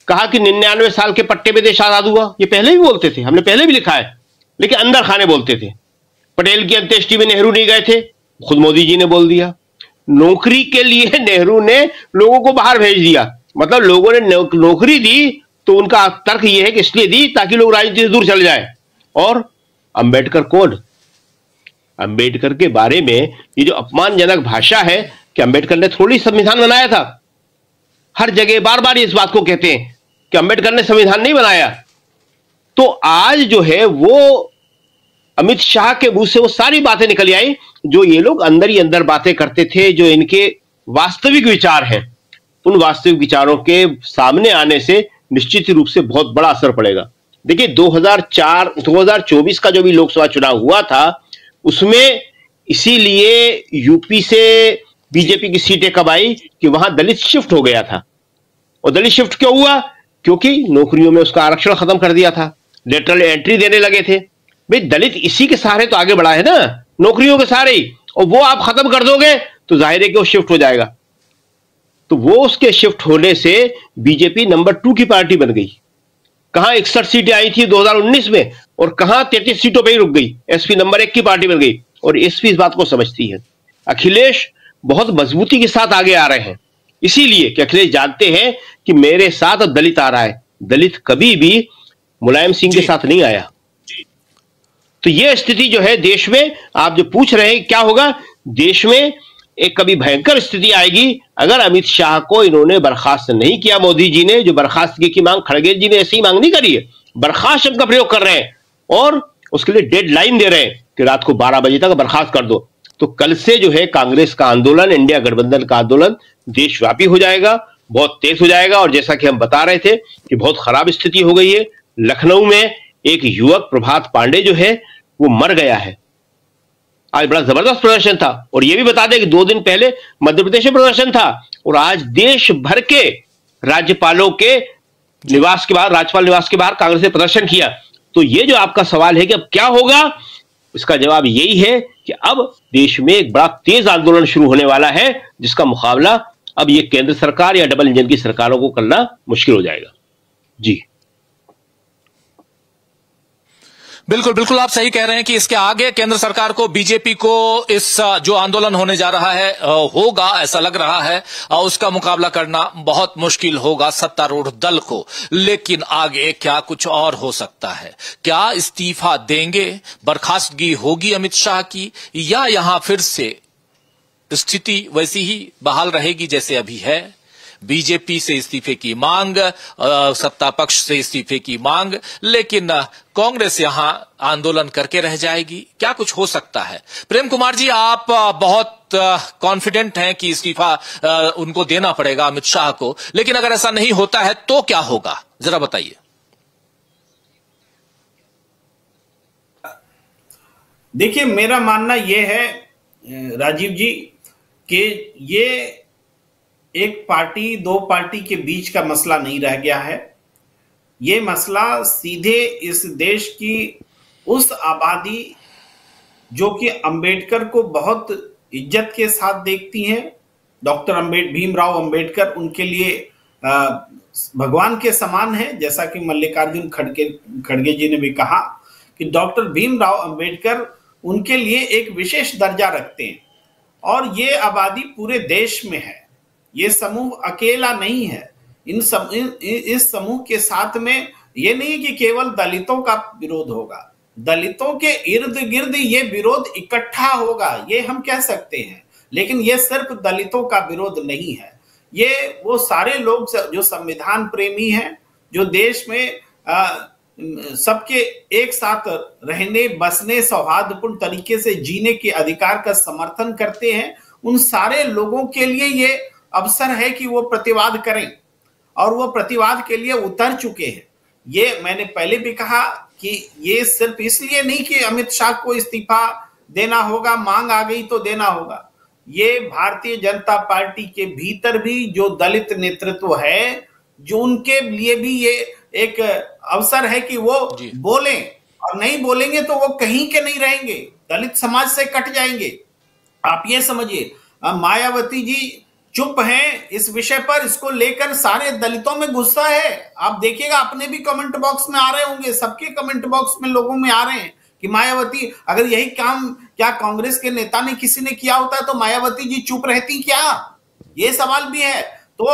कहा कि 99 साल के पट्टे पे देश आजाद हुआ, ये पहले भी बोलते थे, हमने पहले भी लिखा है, लेकिन अंदर खाने बोलते थे। पटेल की अंत्येष्टि में नेहरू नहीं गए थे, खुद मोदी जी ने बोल दिया। नौकरी के लिए नेहरू ने लोगों को बाहर भेज दिया, मतलब लोगों ने नौकरी दी तो उनका तर्क यह है कि इसलिए दी ताकि लोग राजनीति से दूर चले जाए। और अंबेडकर कौन, अंबेडकर के बारे में ये जो अपमानजनक भाषा है कि अंबेडकर ने थोड़ी संविधान बनाया था, हर जगह बार बार इस बात को कहते हैं कि अंबेडकर ने संविधान नहीं बनाया। तो आज जो है वो अमित शाह के मुंह से वो सारी बातें निकल आई जो ये लोग अंदर ही अंदर बातें करते थे, जो इनके वास्तविक विचार हैं। उन वास्तविक विचारों के सामने आने से निश्चित रूप से बहुत बड़ा असर पड़ेगा। देखिए 2024 का जो भी लोकसभा चुनाव हुआ था, उसमें इसीलिए यूपी से बीजेपी की सीटें कब आई कि वहां दलित शिफ्ट हो गया था। और दलित शिफ्ट क्यों हुआ, क्योंकि नौकरियों में उसका आरक्षण खत्म कर दिया था, लेटरल एंट्री देने लगे थे। भाई दलित इसी के सहारे तो आगे बढ़ा है ना, नौकरियों के सहारे ही, और वो आप खत्म कर दोगे तो जाहिर है कि वो शिफ्ट हो जाएगा। तो वो उसके शिफ्ट होने से बीजेपी नंबर 2 की पार्टी बन गई। कहां 61 सीटें आई थी 2019 में, और कहां 33 सीटों पर ही रुक गई, एसपी नंबर 1 की पार्टी बन गई। और एसपी इस बात को समझती है। अखिलेश बहुत मजबूती के साथ आगे आ रहे हैं, इसीलिए कि अखिलेश जानते हैं कि मेरे साथ दलित आ रहा है। दलित कभी भी मुलायम सिंह के साथ नहीं आया। तो यह स्थिति जो है देश में, आप जो पूछ रहे हैं क्या होगा, देश में एक कभी भयंकर स्थिति आएगी अगर अमित शाह को इन्होंने बर्खास्त नहीं किया। मोदी जी ने जो बर्खास्तगी की मांग, खड़गे जी ने ऐसी ही मांग नहीं करी है, बर्खास्त शब्द का प्रयोग कर रहे हैं और उसके लिए डेडलाइन दे रहे हैं कि रात को 12 बजे तक बर्खास्त कर दो। तो कल से जो है कांग्रेस का आंदोलन, इंडिया गठबंधन का आंदोलन देशव्यापी हो जाएगा बहुत तेज हो जाएगा। और जैसा कि हम बता रहे थे कि बहुत खराब स्थिति हो गई है। लखनऊ में एक युवक प्रभात पांडे जो है वो मर गया है। आज बड़ा जबरदस्त प्रदर्शन था। और ये भी बता दें कि 2 दिन पहले मध्य प्रदेश में प्रदर्शन था और आज देश भर के राज्यपालों के निवास के बाहर, राज्यपाल निवास के बाहर कांग्रेस ने प्रदर्शन किया। तो ये जो आपका सवाल है कि अब क्या होगा, इसका जवाब यही है कि अब देश में एक बड़ा तेज आंदोलन शुरू होने वाला है, जिसका मुकाबला अब ये केंद्र सरकार या डबल इंजन की सरकारों को करना मुश्किल हो जाएगा। जी बिल्कुल बिल्कुल, आप सही कह रहे हैं कि इसके आगे केंद्र सरकार को, बीजेपी को इस जो आंदोलन होने जा रहा है होगा, ऐसा लग रहा है, उसका मुकाबला करना बहुत मुश्किल होगा सत्तारूढ़ दल को। लेकिन आगे क्या कुछ और हो सकता है? क्या इस्तीफा देंगे, बर्खास्तगी होगी अमित शाह की, या यहां फिर से स्थिति वैसी ही बहाल रहेगी जैसे अभी है? बीजेपी से इस्तीफे की मांग, सत्ता पक्ष से इस्तीफे की मांग, लेकिन कांग्रेस यहां आंदोलन करके रह जाएगी। क्या कुछ हो सकता है? प्रेम कुमार जी, आप बहुत कॉन्फिडेंट हैं कि इस्तीफा उनको देना पड़ेगा अमित शाह को, लेकिन अगर ऐसा नहीं होता है तो क्या होगा, जरा बताइए। देखिए, मेरा मानना यह है राजीव जी कि ये एक पार्टी, 2 पार्टी के बीच का मसला नहीं रह गया है। ये मसला सीधे इस देश की उस आबादी जो कि अंबेडकर को बहुत इज्जत के साथ देखती है, डॉक्टर भीमराव अंबेडकर उनके लिए भगवान के समान है। जैसा कि मल्लिकार्जुन खड़गे जी ने भी कहा कि डॉक्टर भीमराव अंबेडकर उनके लिए एक विशेष दर्जा रखते हैं, और ये आबादी पूरे देश में है। ये समूह अकेला नहीं है। इस समूह के साथ में ये नहीं कि केवल दलितों का विरोध होगा, दलितों के इर्द गिर्द ये विरोध इकट्ठा होगा, ये हम कह सकते हैं। लेकिन ये सिर्फ दलितों का विरोध नहीं है, ये वो सारे लोग जो संविधान प्रेमी हैं, जो देश में सबके एक साथ रहने, बसने, सौहार्दपूर्ण तरीके से जीने के अधिकार का समर्थन करते हैं, उन सारे लोगों के लिए ये अवसर है कि वो प्रतिवाद करें, और वो प्रतिवाद के लिए उतर चुके हैं। ये मैंने पहले भी कहा कि ये सिर्फ इसलिए नहीं कि अमित शाह को इस्तीफा देना होगा, मांग आ गई तो देना होगा। ये भारतीय जनता पार्टी के भीतर भी जो दलित नेतृत्व है, जो उनके लिए भी ये एक अवसर है कि वो बोलें, और नहीं बोलेंगे तो वो कहीं के नहीं रहेंगे, दलित समाज से कट जाएंगे। आप ये समझिए, मायावती जी चुप हैं इस विषय पर, इसको लेकर सारे दलितों में गुस्सा है। आप देखिएगा, अपने भी कमेंट बॉक्स में आ रहे होंगे, सबके कमेंट बॉक्स में लोगों में आ रहे हैं कि मायावती, अगर यही काम क्या कांग्रेस के नेता ने किसी ने किया होता तो मायावती जी चुप रहती क्या? ये सवाल भी है। तो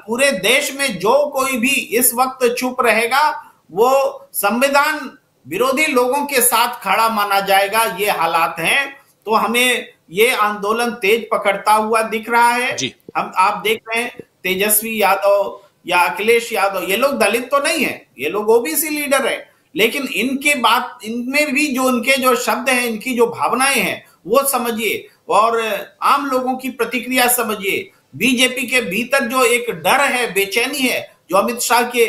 पूरे देश में जो कोई भी इस वक्त चुप रहेगा वो संविधान विरोधी लोगों के साथ खड़ा माना जाएगा। ये हालात हैं। तो हमें ये आंदोलन तेज पकड़ता हुआ दिख रहा है। आप देख रहे हैं तेजस्वी यादव या अखिलेश यादव, ये लोग दलित तो नहीं है, ये लोग ओबीसी लीडर है, लेकिन इनके बात, इनमें भी जो इनके जो शब्द हैं, इनकी जो भावनाएं हैं वो समझिए, और आम लोगों की प्रतिक्रिया समझिए। बीजेपी के भीतर जो एक डर है, बेचैनी है, जो अमित शाह के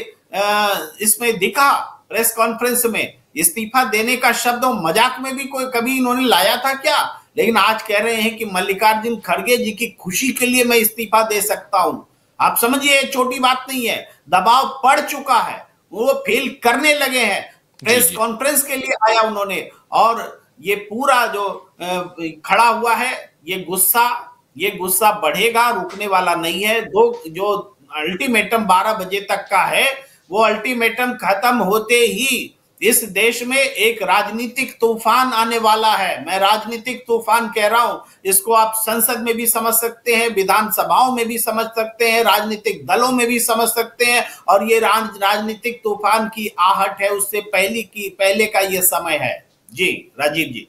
इसमें दिखा प्रेस कॉन्फ्रेंस में, इस्तीफा देने का शब्द मजाक में भी कोई कभी इन्होंने लाया था क्या? लेकिन आज कह रहे हैं कि मल्लिकार्जुन खड़गे जी की खुशी के लिए मैं इस्तीफा दे सकता हूं। आप समझिए, छोटी बात नहीं है, दबाव पड़ चुका है, वो फील करने लगे हैं। प्रेस कॉन्फ्रेंस के लिए आया उन्होंने, और ये पूरा जो खड़ा हुआ है, ये गुस्सा बढ़ेगा, रुकने वाला नहीं है। जो अल्टीमेटम 12 बजे तक का है, वो अल्टीमेटम खत्म होते ही इस देश में एक राजनीतिक तूफान आने वाला है। मैं राजनीतिक तूफान कह रहा हूं, इसको आप संसद में भी समझ सकते हैं, विधानसभाओं में भी समझ सकते हैं, राजनीतिक दलों में भी समझ सकते हैं, और ये राजनीतिक तूफान की आहट है, उससे पहले का ये समय है। जी राजीव जी।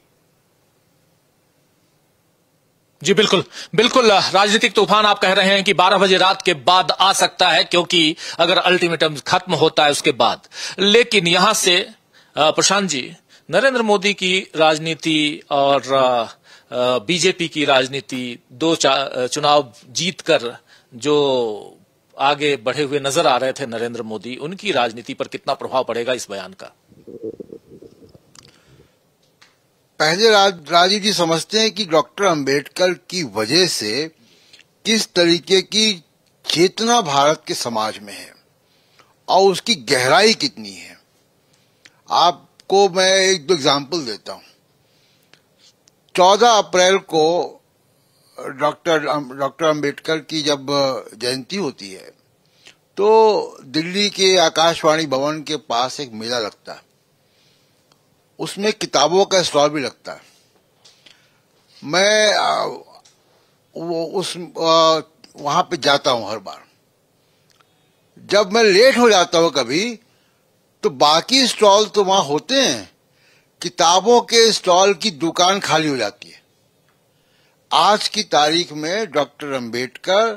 जी बिल्कुल बिल्कुल, राजनीतिक तूफान आप कह रहे हैं कि 12 बजे रात के बाद आ सकता है, क्योंकि अगर अल्टीमेटम खत्म होता है उसके बाद। लेकिन यहां से प्रशांत जी, नरेंद्र मोदी की राजनीति और बीजेपी की राजनीति, 2 चुनाव जीतकर जो आगे बढ़े हुए नजर आ रहे थे नरेंद्र मोदी, उनकी राजनीति पर कितना प्रभाव पड़ेगा इस बयान का? पहले राजीव जी समझते हैं कि डॉक्टर अंबेडकर की वजह से किस तरीके की चेतना भारत के समाज में है और उसकी गहराई कितनी है। आपको मैं एक दो एग्जाम्पल देता हूं। 14 अप्रैल को डॉक्टर अंबेडकर की जब जयंती होती है तो दिल्ली के आकाशवाणी भवन के पास एक मेला लगता है, उसमें किताबों का स्टॉल भी लगता है। मैं वहां पे जाता हूं हर बार। जब मैं लेट हो जाता हूं कभी तो बाकी स्टॉल तो वहां होते हैं, किताबों के स्टॉल की दुकान खाली हो जाती है। आज की तारीख में डॉक्टर अंबेडकर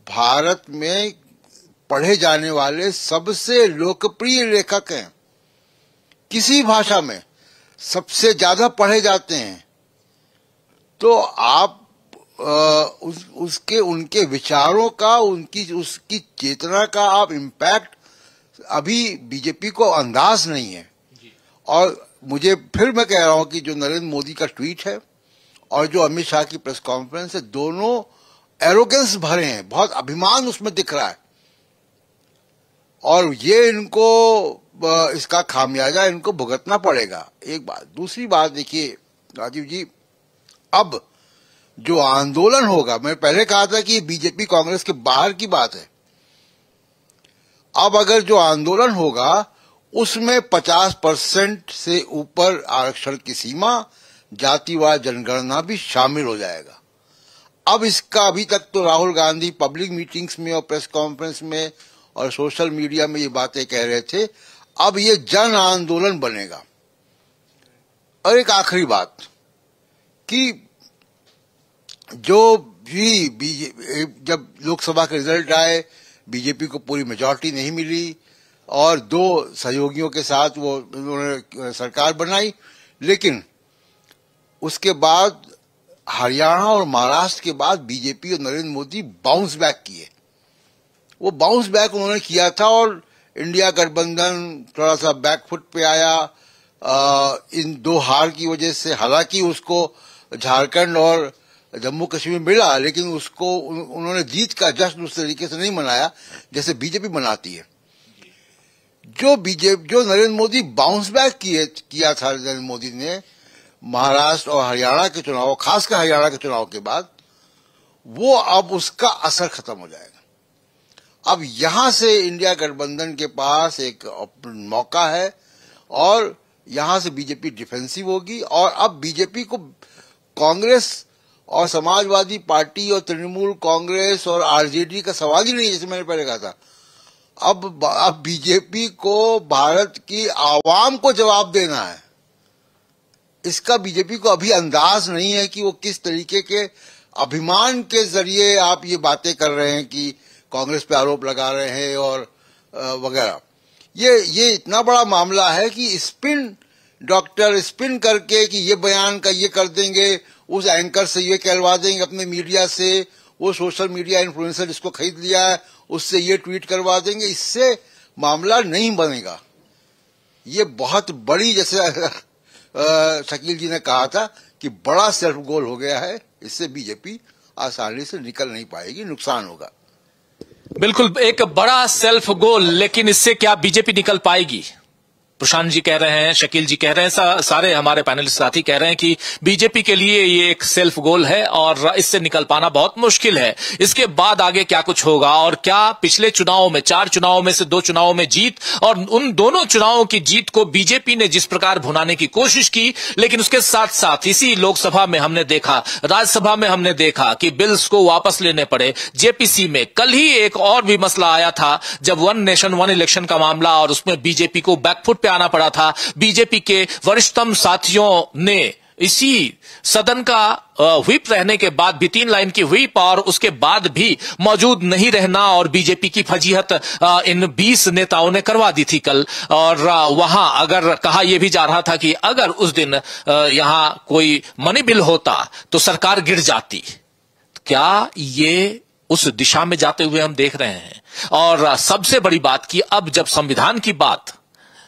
भारत में पढ़े जाने वाले सबसे लोकप्रिय लेखक हैं। किसी भाषा में सबसे ज्यादा पढ़े जाते हैं। तो आप उनके विचारों का, उसकी चेतना का आप इम्पैक्ट अभी बीजेपी को अंदाज नहीं है। और मैं कह रहा हूं कि जो नरेंद्र मोदी का ट्वीट है और जो अमित शाह की प्रेस कॉन्फ्रेंस है, दोनों एरोगेंस भरे हैं, बहुत अभिमान उसमें दिख रहा है। और ये इसका खामियाजा इनको भुगतना पड़ेगा, एक बात। दूसरी बात देखिए राजीव जी, अब जो आंदोलन होगा, मैं पहले कहा था कि बीजेपी कांग्रेस के बाहर की बात है। अब अगर जो आंदोलन होगा उसमें 50% से ऊपर आरक्षण की सीमा, जातिवाद जनगणना भी शामिल हो जाएगा। अब इसका अभी तक तो राहुल गांधी पब्लिक मीटिंग्स में और प्रेस कॉन्फ्रेंस में और सोशल मीडिया में ये बातें कह रहे थे, अब ये जन आंदोलन बनेगा। और एक आखिरी बात कि जो भी जब लोकसभा के रिजल्ट आए, बीजेपी को पूरी मेजॉरिटी नहीं मिली और 2 सहयोगियों के साथ उन्होंने सरकार बनाई, लेकिन उसके बाद हरियाणा और महाराष्ट्र के बाद बीजेपी और नरेंद्र मोदी बाउंस बैक किए। वो बाउंस बैक उन्होंने किया था और इंडिया गठबंधन थोड़ा सा बैकफुट पे आया इन 2 हार की वजह से। हालांकि उसको झारखंड और जम्मू कश्मीर मिला, लेकिन उसको उन्होंने जीत का जश्न उस तरीके से नहीं मनाया जैसे बीजेपी मनाती है। जो नरेंद्र मोदी बाउंस बैक किया था नरेंद्र मोदी ने महाराष्ट्र और हरियाणा के चुनाव, खासकर हरियाणा के चुनाव के बाद, वो अब उसका असर खत्म हो जाएगा। अब यहां से इंडिया गठबंधन के पास एक मौका है और यहां से बीजेपी डिफेंसिव होगी। और अब बीजेपी को कांग्रेस और समाजवादी पार्टी और तृणमूल कांग्रेस और आरजेडी का सवाल ही नहीं, जैसे मैंने पहले कहा था। अब बीजेपी को भारत की आवाम को जवाब देना है। इसका बीजेपी को अभी अंदाज नहीं है कि वो किस तरीके के अभिमान के जरिए आप ये बातें कर रहे हैं कि कांग्रेस पे आरोप लगा रहे हैं और वगैरह। ये इतना बड़ा मामला है कि डॉक्टर स्पिन करके कि ये बयान का ये कर देंगे, उस एंकर से ये कहलवा देंगे, अपने मीडिया से, वो सोशल मीडिया इन्फ्लुएंसर जिसको खरीद लिया है उससे ये ट्वीट करवा देंगे। इससे मामला नहीं बनेगा। ये बहुत बड़ी, जैसे शकील जी ने कहा था कि बड़ा सेल्फ गोल हो गया है। इससे बीजेपी आसानी से निकल नहीं पाएगी, नुकसान होगा। बिल्कुल, एक बड़ा सेल्फ गोल, लेकिन इससे क्या बीजेपी निकल पाएगी? प्रशांत जी कह रहे हैं, शकील जी कह रहे हैं, सारे हमारे पैनलिस्ट साथी कह रहे हैं कि बीजेपी के लिए ये एक सेल्फ गोल है और इससे निकल पाना बहुत मुश्किल है। इसके बाद आगे क्या कुछ होगा और क्या पिछले चुनावों में 4 चुनावों में से 2 चुनावों में जीत, और उन दोनों चुनावों की जीत को बीजेपी ने जिस प्रकार भुनाने की कोशिश की, लेकिन उसके साथ साथ इसी लोकसभा में हमने देखा, राज्यसभा में हमने देखा कि बिल्स को वापस लेने पड़े। जेपीसी में कल ही एक और भी मसला आया था, जब 1 नेशन 1 इलेक्शन का मामला, और उसमें बीजेपी को बैकफुट पे आना पड़ा था। बीजेपी के वरिष्ठतम साथियों ने इसी सदन का व्हिप रहने के बाद भी, 3 लाइन की व्हिप और उसके बाद भी मौजूद नहीं रहना, और बीजेपी की फजीहत इन 20 नेताओं ने करवा दी थी कल। और वहां अगर कहा यह भी जा रहा था कि अगर उस दिन यहां कोई मनी बिल होता तो सरकार गिर जाती। क्या ये उस दिशा में जाते हुए हम देख रहे हैं। और सबसे बड़ी बात कि अब जब संविधान की बात,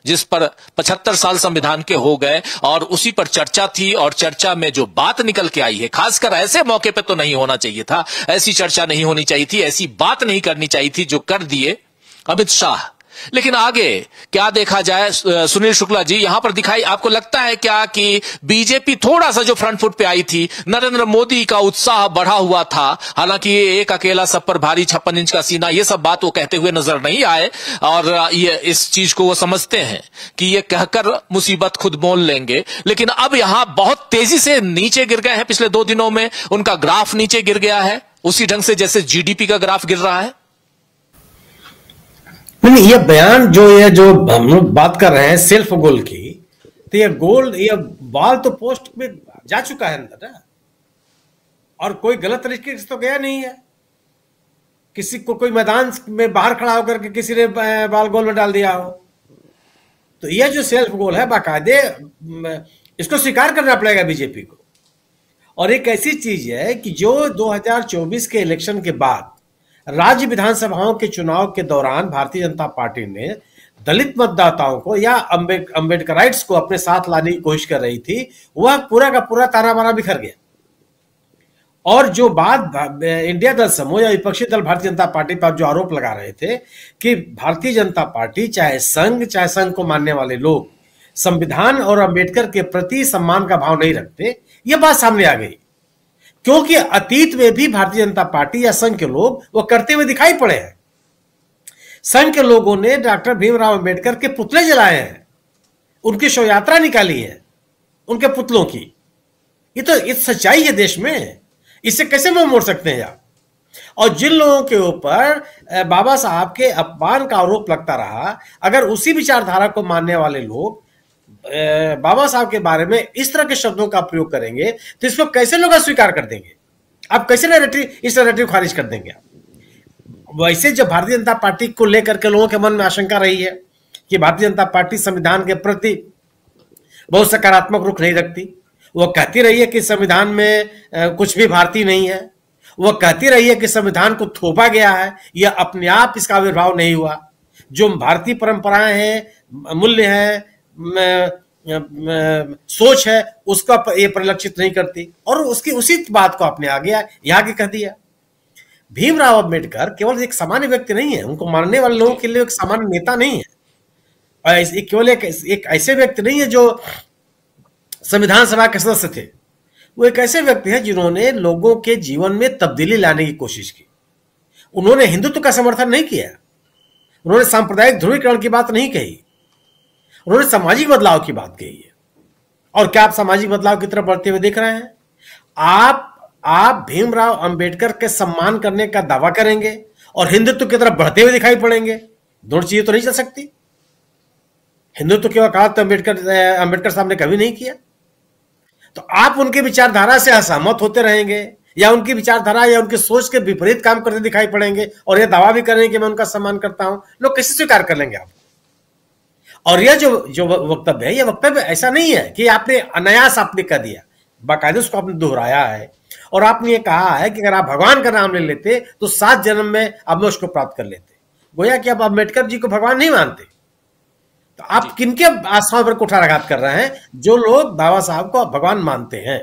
जिस पर 75 साल संविधान के हो गए और उसी पर चर्चा थी, और चर्चा में जो बात निकल के आई है, खासकर ऐसे मौके पे तो नहीं होना चाहिए था, ऐसी चर्चा नहीं होनी चाहिए थी, ऐसी बात नहीं करनी चाहिए थी जो कर दिए अमित शाह। लेकिन आगे क्या देखा जाए सुनील शुक्ला जी, यहां पर दिखाई आपको लगता है क्या कि बीजेपी थोड़ा सा जो फ्रंट फुट पे आई थी, नरेंद्र मोदी का उत्साह बढ़ा हुआ था, हालांकि ये एक अकेला सब पर भारी 56 इंच का सीना, ये सब बात वो कहते हुए नजर नहीं आए, और ये इस चीज को वो समझते हैं कि ये कहकर मुसीबत खुद मोल लेंगे। लेकिन अब यहां बहुत तेजी से नीचे गिर गए हैं, पिछले 2 दिनों में उनका ग्राफ नीचे गिर गया है, उसी ढंग से जैसे जीडीपी का ग्राफ गिर रहा है। नहीं, ये बयान जो हम लोग बात कर रहे हैं सेल्फ गोल की, तो ये बाल तो पोस्ट में जा चुका है अंदर ना, और कोई गलत तरीके से तो गया नहीं है। किसी को कोई मैदान में बाहर खड़ा होकर के किसी ने बाल गोल में डाल दिया हो, तो यह जो सेल्फ गोल है बाकायदे इसको स्वीकार करना पड़ेगा बीजेपी को। और एक ऐसी चीज है कि जो 2024 के इलेक्शन के बाद राज्य विधानसभाओं के चुनाव के दौरान भारतीय जनता पार्टी ने दलित मतदाताओं को या अम्बेडकराइट्स को अपने साथ लाने की कोशिश कर रही थी, वह पूरा का पूरा ताना बाना बिखर गया। और जो बात इंडिया दल समूह या विपक्षी दल भारतीय जनता पार्टी पर जो आरोप लगा रहे थे कि भारतीय जनता पार्टी चाहे संघ को मानने वाले लोग संविधान और अम्बेडकर के प्रति सम्मान का भाव नहीं रखते, यह बात सामने आ गई। क्योंकि अतीत में भी भारतीय जनता पार्टी या संघ के लोग वो करते हुए दिखाई पड़े हैं। संघ के लोगों ने डॉक्टर भीमराव अंबेडकर के पुतले जलाए हैं, उनकी शव यात्रा निकाली है उनके पुतलों की। ये तो इस सच्चाई है देश में, इससे कैसे मुंह मोड़ सकते हैं आप। और जिन लोगों के ऊपर बाबा साहब के अपमान का आरोप लगता रहा, अगर उसी विचारधारा को मानने वाले लोग बाबा साहब के बारे में इस तरह के शब्दों का प्रयोग करेंगे, तो इसको कैसे लोग अस्वीकार कर देंगे? आप कैसे इस नैरेटिव खारिज कर देंगे आप? वैसे जब भारतीय जनता पार्टी को लेकर के लोगों के मन में आशंका रही है कि भारतीय जनता पार्टी संविधान के प्रति बहुत सकारात्मक रुख नहीं रखती, वो कहती रही है कि संविधान में कुछ भी भारतीय नहीं है, वो कहती रही है कि संविधान को थोपा गया है, यह अपने आप इसका आविर्भाव नहीं हुआ, जो भारतीय परंपराएं हैं, मूल्य हैं, सोच है, उसका ये परिलक्षित नहीं करती, और उसकी उसी बात को अपने आगे आगे कह दिया। भीमराव अंबेडकर केवल एक सामान्य व्यक्ति नहीं है, उनको मानने वाले लोगों के लिए एक सामान्य नेता नहीं है, और केवल एक ऐसे व्यक्ति नहीं है जो संविधान सभा के सदस्य थे। वो एक ऐसे व्यक्ति है जिन्होंने लोगों के जीवन में तब्दीली लाने की कोशिश की। उन्होंने हिंदुत्व का समर्थन नहीं किया, उन्होंने सांप्रदायिक ध्रुवीकरण की बात नहीं कही, उन्होंने सामाजिक बदलाव की बात कही है। और क्या आप सामाजिक बदलाव की तरफ बढ़ते हुए देख रहे हैं? आप भीमराव अंबेडकर के सम्मान करने का दावा करेंगे और हिंदुत्व की तरफ बढ़ते हुए दिखाई पड़ेंगे, दोनों चीजें तो नहीं चल सकती। हिंदुत्व की वकालत अंबेडकर साहब ने कभी नहीं किया, तो आप उनकी विचारधारा से असहमत होते रहेंगे या उनकी विचारधारा या उनकी सोच के विपरीत काम करते दिखाई पड़ेंगे और यह दावा भी करेंगे कि मैं उनका सम्मान करता हूं, लोग कैसे स्वीकार कर लेंगे आप? और यह जो वक्तव्य है, यह वक्तव्य ऐसा नहीं है कि आपने अनायास आपने कह दिया, बाकायदे उसको आपने दोहराया है। और आपने ये कहा है कि अगर आप भगवान का नाम ले लेते तो 7 जन्म में आप उसको प्राप्त कर लेते। गोया कि आप अम्बेडकर जी को भगवान नहीं मानते। तो आप किनके आस्थाओं पर कुठाराघात कर रहे हैं? जो लोग बाबा साहब को भगवान मानते हैं।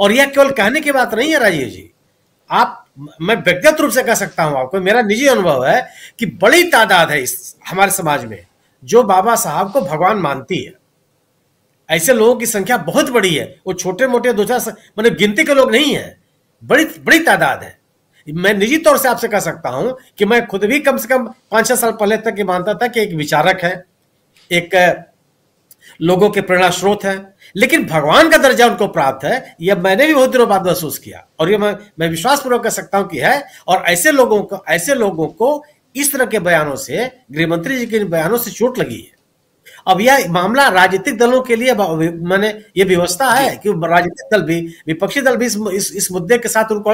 और यह केवल कहने की बात नहीं है राजीव जी, मैं व्यक्तिगत रूप से कह सकता हूं आपको, मेरा निजी अनुभव है कि बड़ी तादाद है इस हमारे समाज में जो बाबा साहब को भगवान मानती है। ऐसे लोगों की संख्या बहुत बड़ी है, वो छोटे मोटे 2-4 मतलब गिनती के लोग नहीं है, बड़ी तादाद है। मैं निजी तौर से आपसे कह सकता हूं कि मैं खुद भी कम से कम 5-6 साल पहले तक ये मानता था कि एक विचारक है, एक लोगों के प्रेरणा स्रोत है, लेकिन भगवान का दर्जा उनको प्राप्त है, यह मैंने भी बहुत दिनों बाद महसूस किया। और ये मैं विश्वासपूर्वक कह सकता हूं कि है। और ऐसे लोगों को इस तरह के बयानों से, गृहमंत्री जी के बयानों से चोट लगी है। अब यह मामला राजनीतिक दलों के लिए मैंने ये व्यवस्था है कि राजनीतिक दल भी, विपक्षी दल भी इस मुद्दे के साथ उनको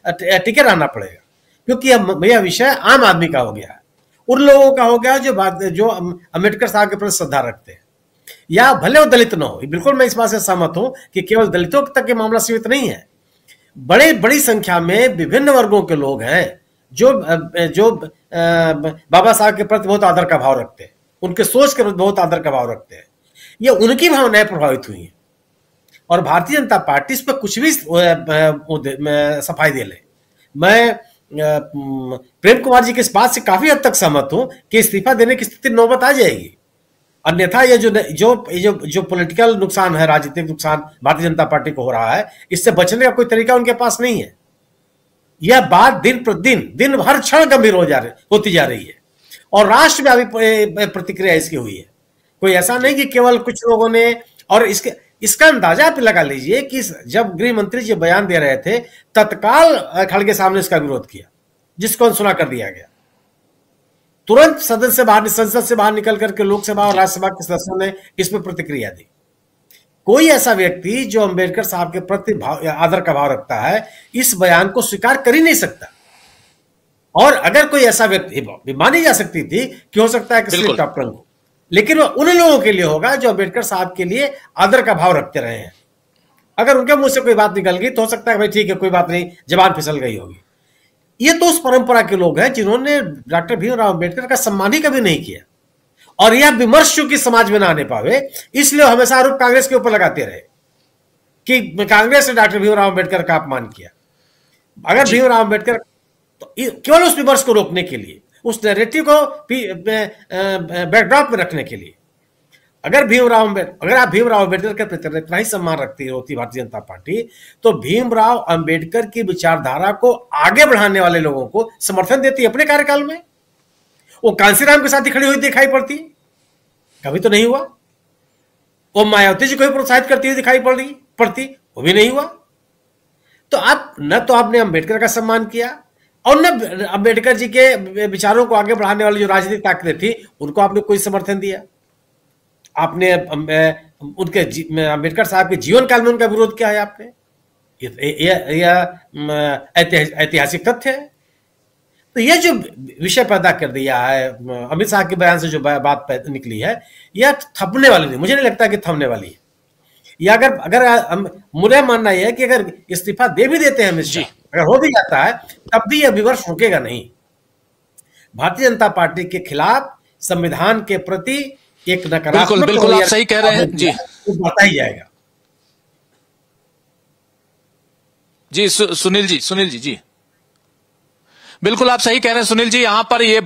टिके रहना पड़ेगा, क्योंकि यह विषय आम आदमी का हो गया है, उन लोगों का हो गया जो अम्बेडकर साहब के प्रति श्रद्धा रखते हैं, या भले वो दलित न हो। बिल्कुल मैं इस बात से सहमत हूं कि केवल दलितों तक ये मामला सीमित नहीं है, बड़ी संख्या में विभिन्न वर्गों के लोग हैं जो बाबा साहब के प्रति बहुत आदर का भाव रखते हैं, उनके सोच के प्रति बहुत आदर का भाव रखते हैं, ये उनकी भावनाएं प्रभावित हुई हैं। और भारतीय जनता पार्टी इस पर कुछ भी सफाई दे ले। मैं प्रेम कुमार जी के इस बात से काफी हद तक सहमत हूं कि इस्तीफा देने की स्थिति नौबत आ जाएगी, अन्यथा ये जो पॉलिटिकल नुकसान है, राजनीतिक नुकसान भारतीय जनता पार्टी को हो रहा है, इससे बचने का कोई तरीका उनके पास नहीं है। यह बात दिन प्रतिदिन, दिन हर क्षण गंभीर होती जा रही है और राष्ट्र में अभी प्रतिक्रिया इसकी हुई है। कोई ऐसा नहीं कि केवल कुछ लोगों ने, और इसका अंदाजा आप लगा लीजिए कि जब गृह मंत्री जी बयान दे रहे थे, तत्काल खड़गे साहब ने इसका विरोध किया, जिसको अनसुना कर दिया गया। तुरंत संसद से बाहर निकल करके लोकसभा और राज्यसभा के सदस्यों ने इसमें प्रतिक्रिया दी। कोई ऐसा व्यक्ति जो अंबेडकर साहब के प्रति आदर का भाव रखता है, इस बयान को स्वीकार कर ही नहीं सकता। और अगर कोई ऐसा व्यक्ति, मानी जा सकती थी कि हो सकता है कि स्लिप टॉप रंग हो, लेकिन वह उन लोगों के लिए होगा जो अंबेडकर साहब के लिए आदर का भाव रखते रहे हैं। अगर उनके मुंह से कोई बात निकल गई तो हो सकता है भाई ठीक है, कोई बात नहीं, जबान फिसल गई होगी। ये तो उस परंपरा के लोग हैं जिन्होंने डॉक्टर भीमराव अंबेडकर का सम्मान ही कभी नहीं किया, और यह विमर्श चूंकि समाज में ना आने पावे, इसलिए हमेशा आरोप कांग्रेस के ऊपर लगाते रहे कि कांग्रेस ने डॉक्टर भीमराव अंबेडकर का अपमान किया। अगर भीमराव अंबेडकर, तो केवल उस विमर्श को रोकने के लिए, उस नैरेटिव को बैकड्रॉप में रखने के लिए, अगर आप भीमराव अंबेडकर के प्रति इतना ही सम्मान रखती होती भारतीय जनता पार्टी, तो भीमराव अंबेडकर की विचारधारा को आगे बढ़ाने वाले लोगों को समर्थन देती अपने कार्यकाल में। वो कांसीराम के साथ ही खड़ी हुई दिखाई पड़ती, कभी तो नहीं हुआ। वो मायावती जी को प्रोत्साहित करती हुई दिखाई पड़ती, वो भी नहीं हुआ। तो आपने अंबेडकर का सम्मान किया, और न अंबेडकर जी के विचारों को आगे बढ़ाने वाली जो राजनीतिक ताकतें थी, उनको आपने कोई समर्थन दिया। आपने उनके अंबेडकर साहब के जीवन काल में उनका विरोध किया है आपने। यह ऐतिहासिक तथ्य है। तो यह जो विषय पैदा कर दिया है अमित शाह के बयान से, जो बात निकली है, यह थमने वाली नहीं, मुझे नहीं लगता कि थमने वाली है। या अगर मुझे मानना यह है कि अगर इस्तीफा दे भी देते हैं अमित शाह, अगर हो भी जाता है, तब भी यह विमर्श रुकेगा नहीं। भारतीय जनता पार्टी के खिलाफ संविधान के प्रति एक नकारात्मक, बिल्कुल आप सही कह रहे हैं जी, बढ़ता ही जाएगा। जी सुनील जी बिल्कुल आप सही कह रहे हैं सुनील जी। यहां पर ये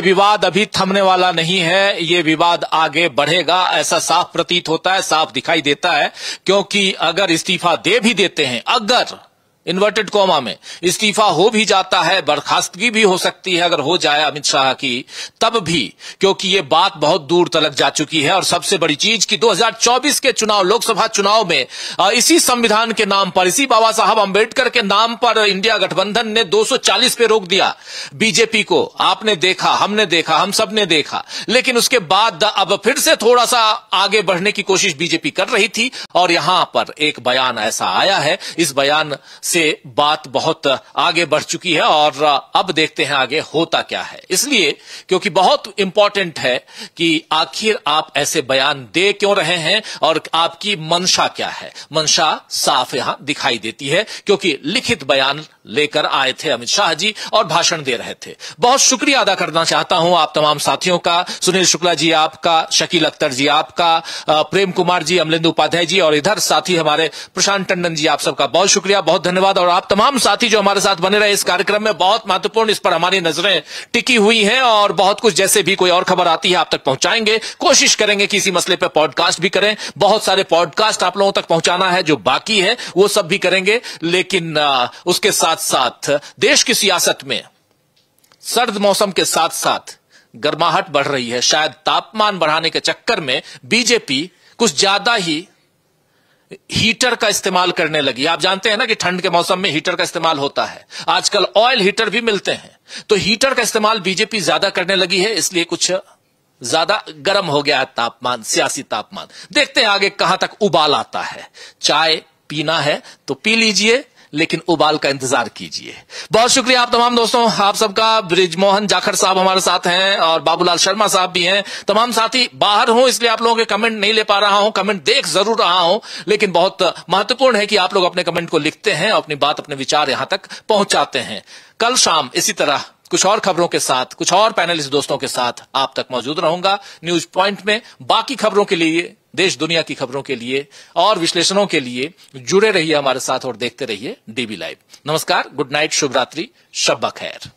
विवाद अभी थमने वाला नहीं है, ये विवाद आगे बढ़ेगा, ऐसा साफ प्रतीत होता है, साफ दिखाई देता है। क्योंकि अगर इस्तीफा दे भी देते हैं, अगर इन्वर्टेड कॉमा में इस्तीफा हो भी जाता है, बर्खास्तगी भी हो सकती है अगर हो जाए अमित शाह की, तब भी, क्योंकि ये बात बहुत दूर तक जा चुकी है। और सबसे बड़ी चीज कि 2024 के चुनाव, लोकसभा चुनाव में इसी संविधान के नाम पर, इसी बाबा साहब अंबेडकर के नाम पर इंडिया गठबंधन ने 240 पे रोक दिया बीजेपी को। आपने देखा, हमने देखा, हम सब ने देखा। लेकिन उसके बाद अब फिर से थोड़ा सा आगे बढ़ने की कोशिश बीजेपी कर रही थी, और यहां पर एक बयान ऐसा आया है, इस बयान से बात बहुत आगे बढ़ चुकी है। और अब देखते हैं आगे होता क्या है। इसलिए क्योंकि बहुत इंपॉर्टेंट है कि आखिर आप ऐसे बयान दे क्यों रहे हैं और आपकी मंशा क्या है। मंशा साफ यहां दिखाई देती है, क्योंकि लिखित बयान लेकर आए थे अमित शाह जी और भाषण दे रहे थे। बहुत शुक्रिया अदा करना चाहता हूं आप तमाम साथियों का, सुनील शुक्ला जी आपका, शकील अख्तर जी आपका, प्रेम कुमार जी, अमलेंदु उपाध्याय जी, और इधर साथी हमारे प्रशांत टंडन जी, आप सबका बहुत शुक्रिया, बहुत धन्यवाद। और आप तमाम साथी जो हमारे साथ बने रहे इस कार्यक्रम में, बहुत महत्वपूर्ण, इस पर हमारी नजरें टिकी हुई हैं, और बहुत कुछ जैसे भी कोई और खबर आती है आप तक पहुंचाएंगे। कोशिश करेंगे कि इसी मसले पर पॉडकास्ट भी करें, बहुत सारे पॉडकास्ट आप लोगों तक पहुंचाना है, जो बाकी है वो सब भी करेंगे। लेकिन उसके साथ साथ देश की सियासत में सर्द मौसम के साथ साथ गर्माहट बढ़ रही है। शायद तापमान बढ़ाने के चक्कर में बीजेपी कुछ ज्यादा ही हीटर का इस्तेमाल करने लगी। आप जानते हैं ना कि ठंड के मौसम में हीटर का इस्तेमाल होता है, आजकल ऑयल हीटर भी मिलते हैं, तो हीटर का इस्तेमाल बीजेपी ज्यादा करने लगी है, इसलिए कुछ ज्यादा गर्म हो गया है तापमान, सियासी तापमान। देखते हैं आगे कहां तक उबाल आता है। चाय पीना है तो पी लीजिए, लेकिन उबाल का इंतजार कीजिए। बहुत शुक्रिया आप तमाम दोस्तों, आप सबका। ब्रिजमोहन जाखड़ साहब हमारे साथ हैं और बाबूलाल शर्मा साहब भी हैं। तमाम साथी बाहर हूं इसलिए आप लोगों के कमेंट नहीं ले पा रहा हूं, कमेंट देख जरूर रहा हूं, लेकिन बहुत महत्वपूर्ण है कि आप लोग अपने कमेंट को लिखते हैं, अपनी बात, अपने विचार यहां तक पहुंचाते हैं। कल शाम इसी तरह कुछ और खबरों के साथ, कुछ और पैनलिस्ट दोस्तों के साथ आप तक मौजूद रहूंगा न्यूज पॉइंट में। बाकी खबरों के लिए, देश दुनिया की खबरों के लिए और विश्लेषणों के लिए जुड़े रहिए हमारे साथ और देखते रहिए डीबी लाइव। नमस्कार, गुड नाइट, शुभ रात्रि, शब बखैर।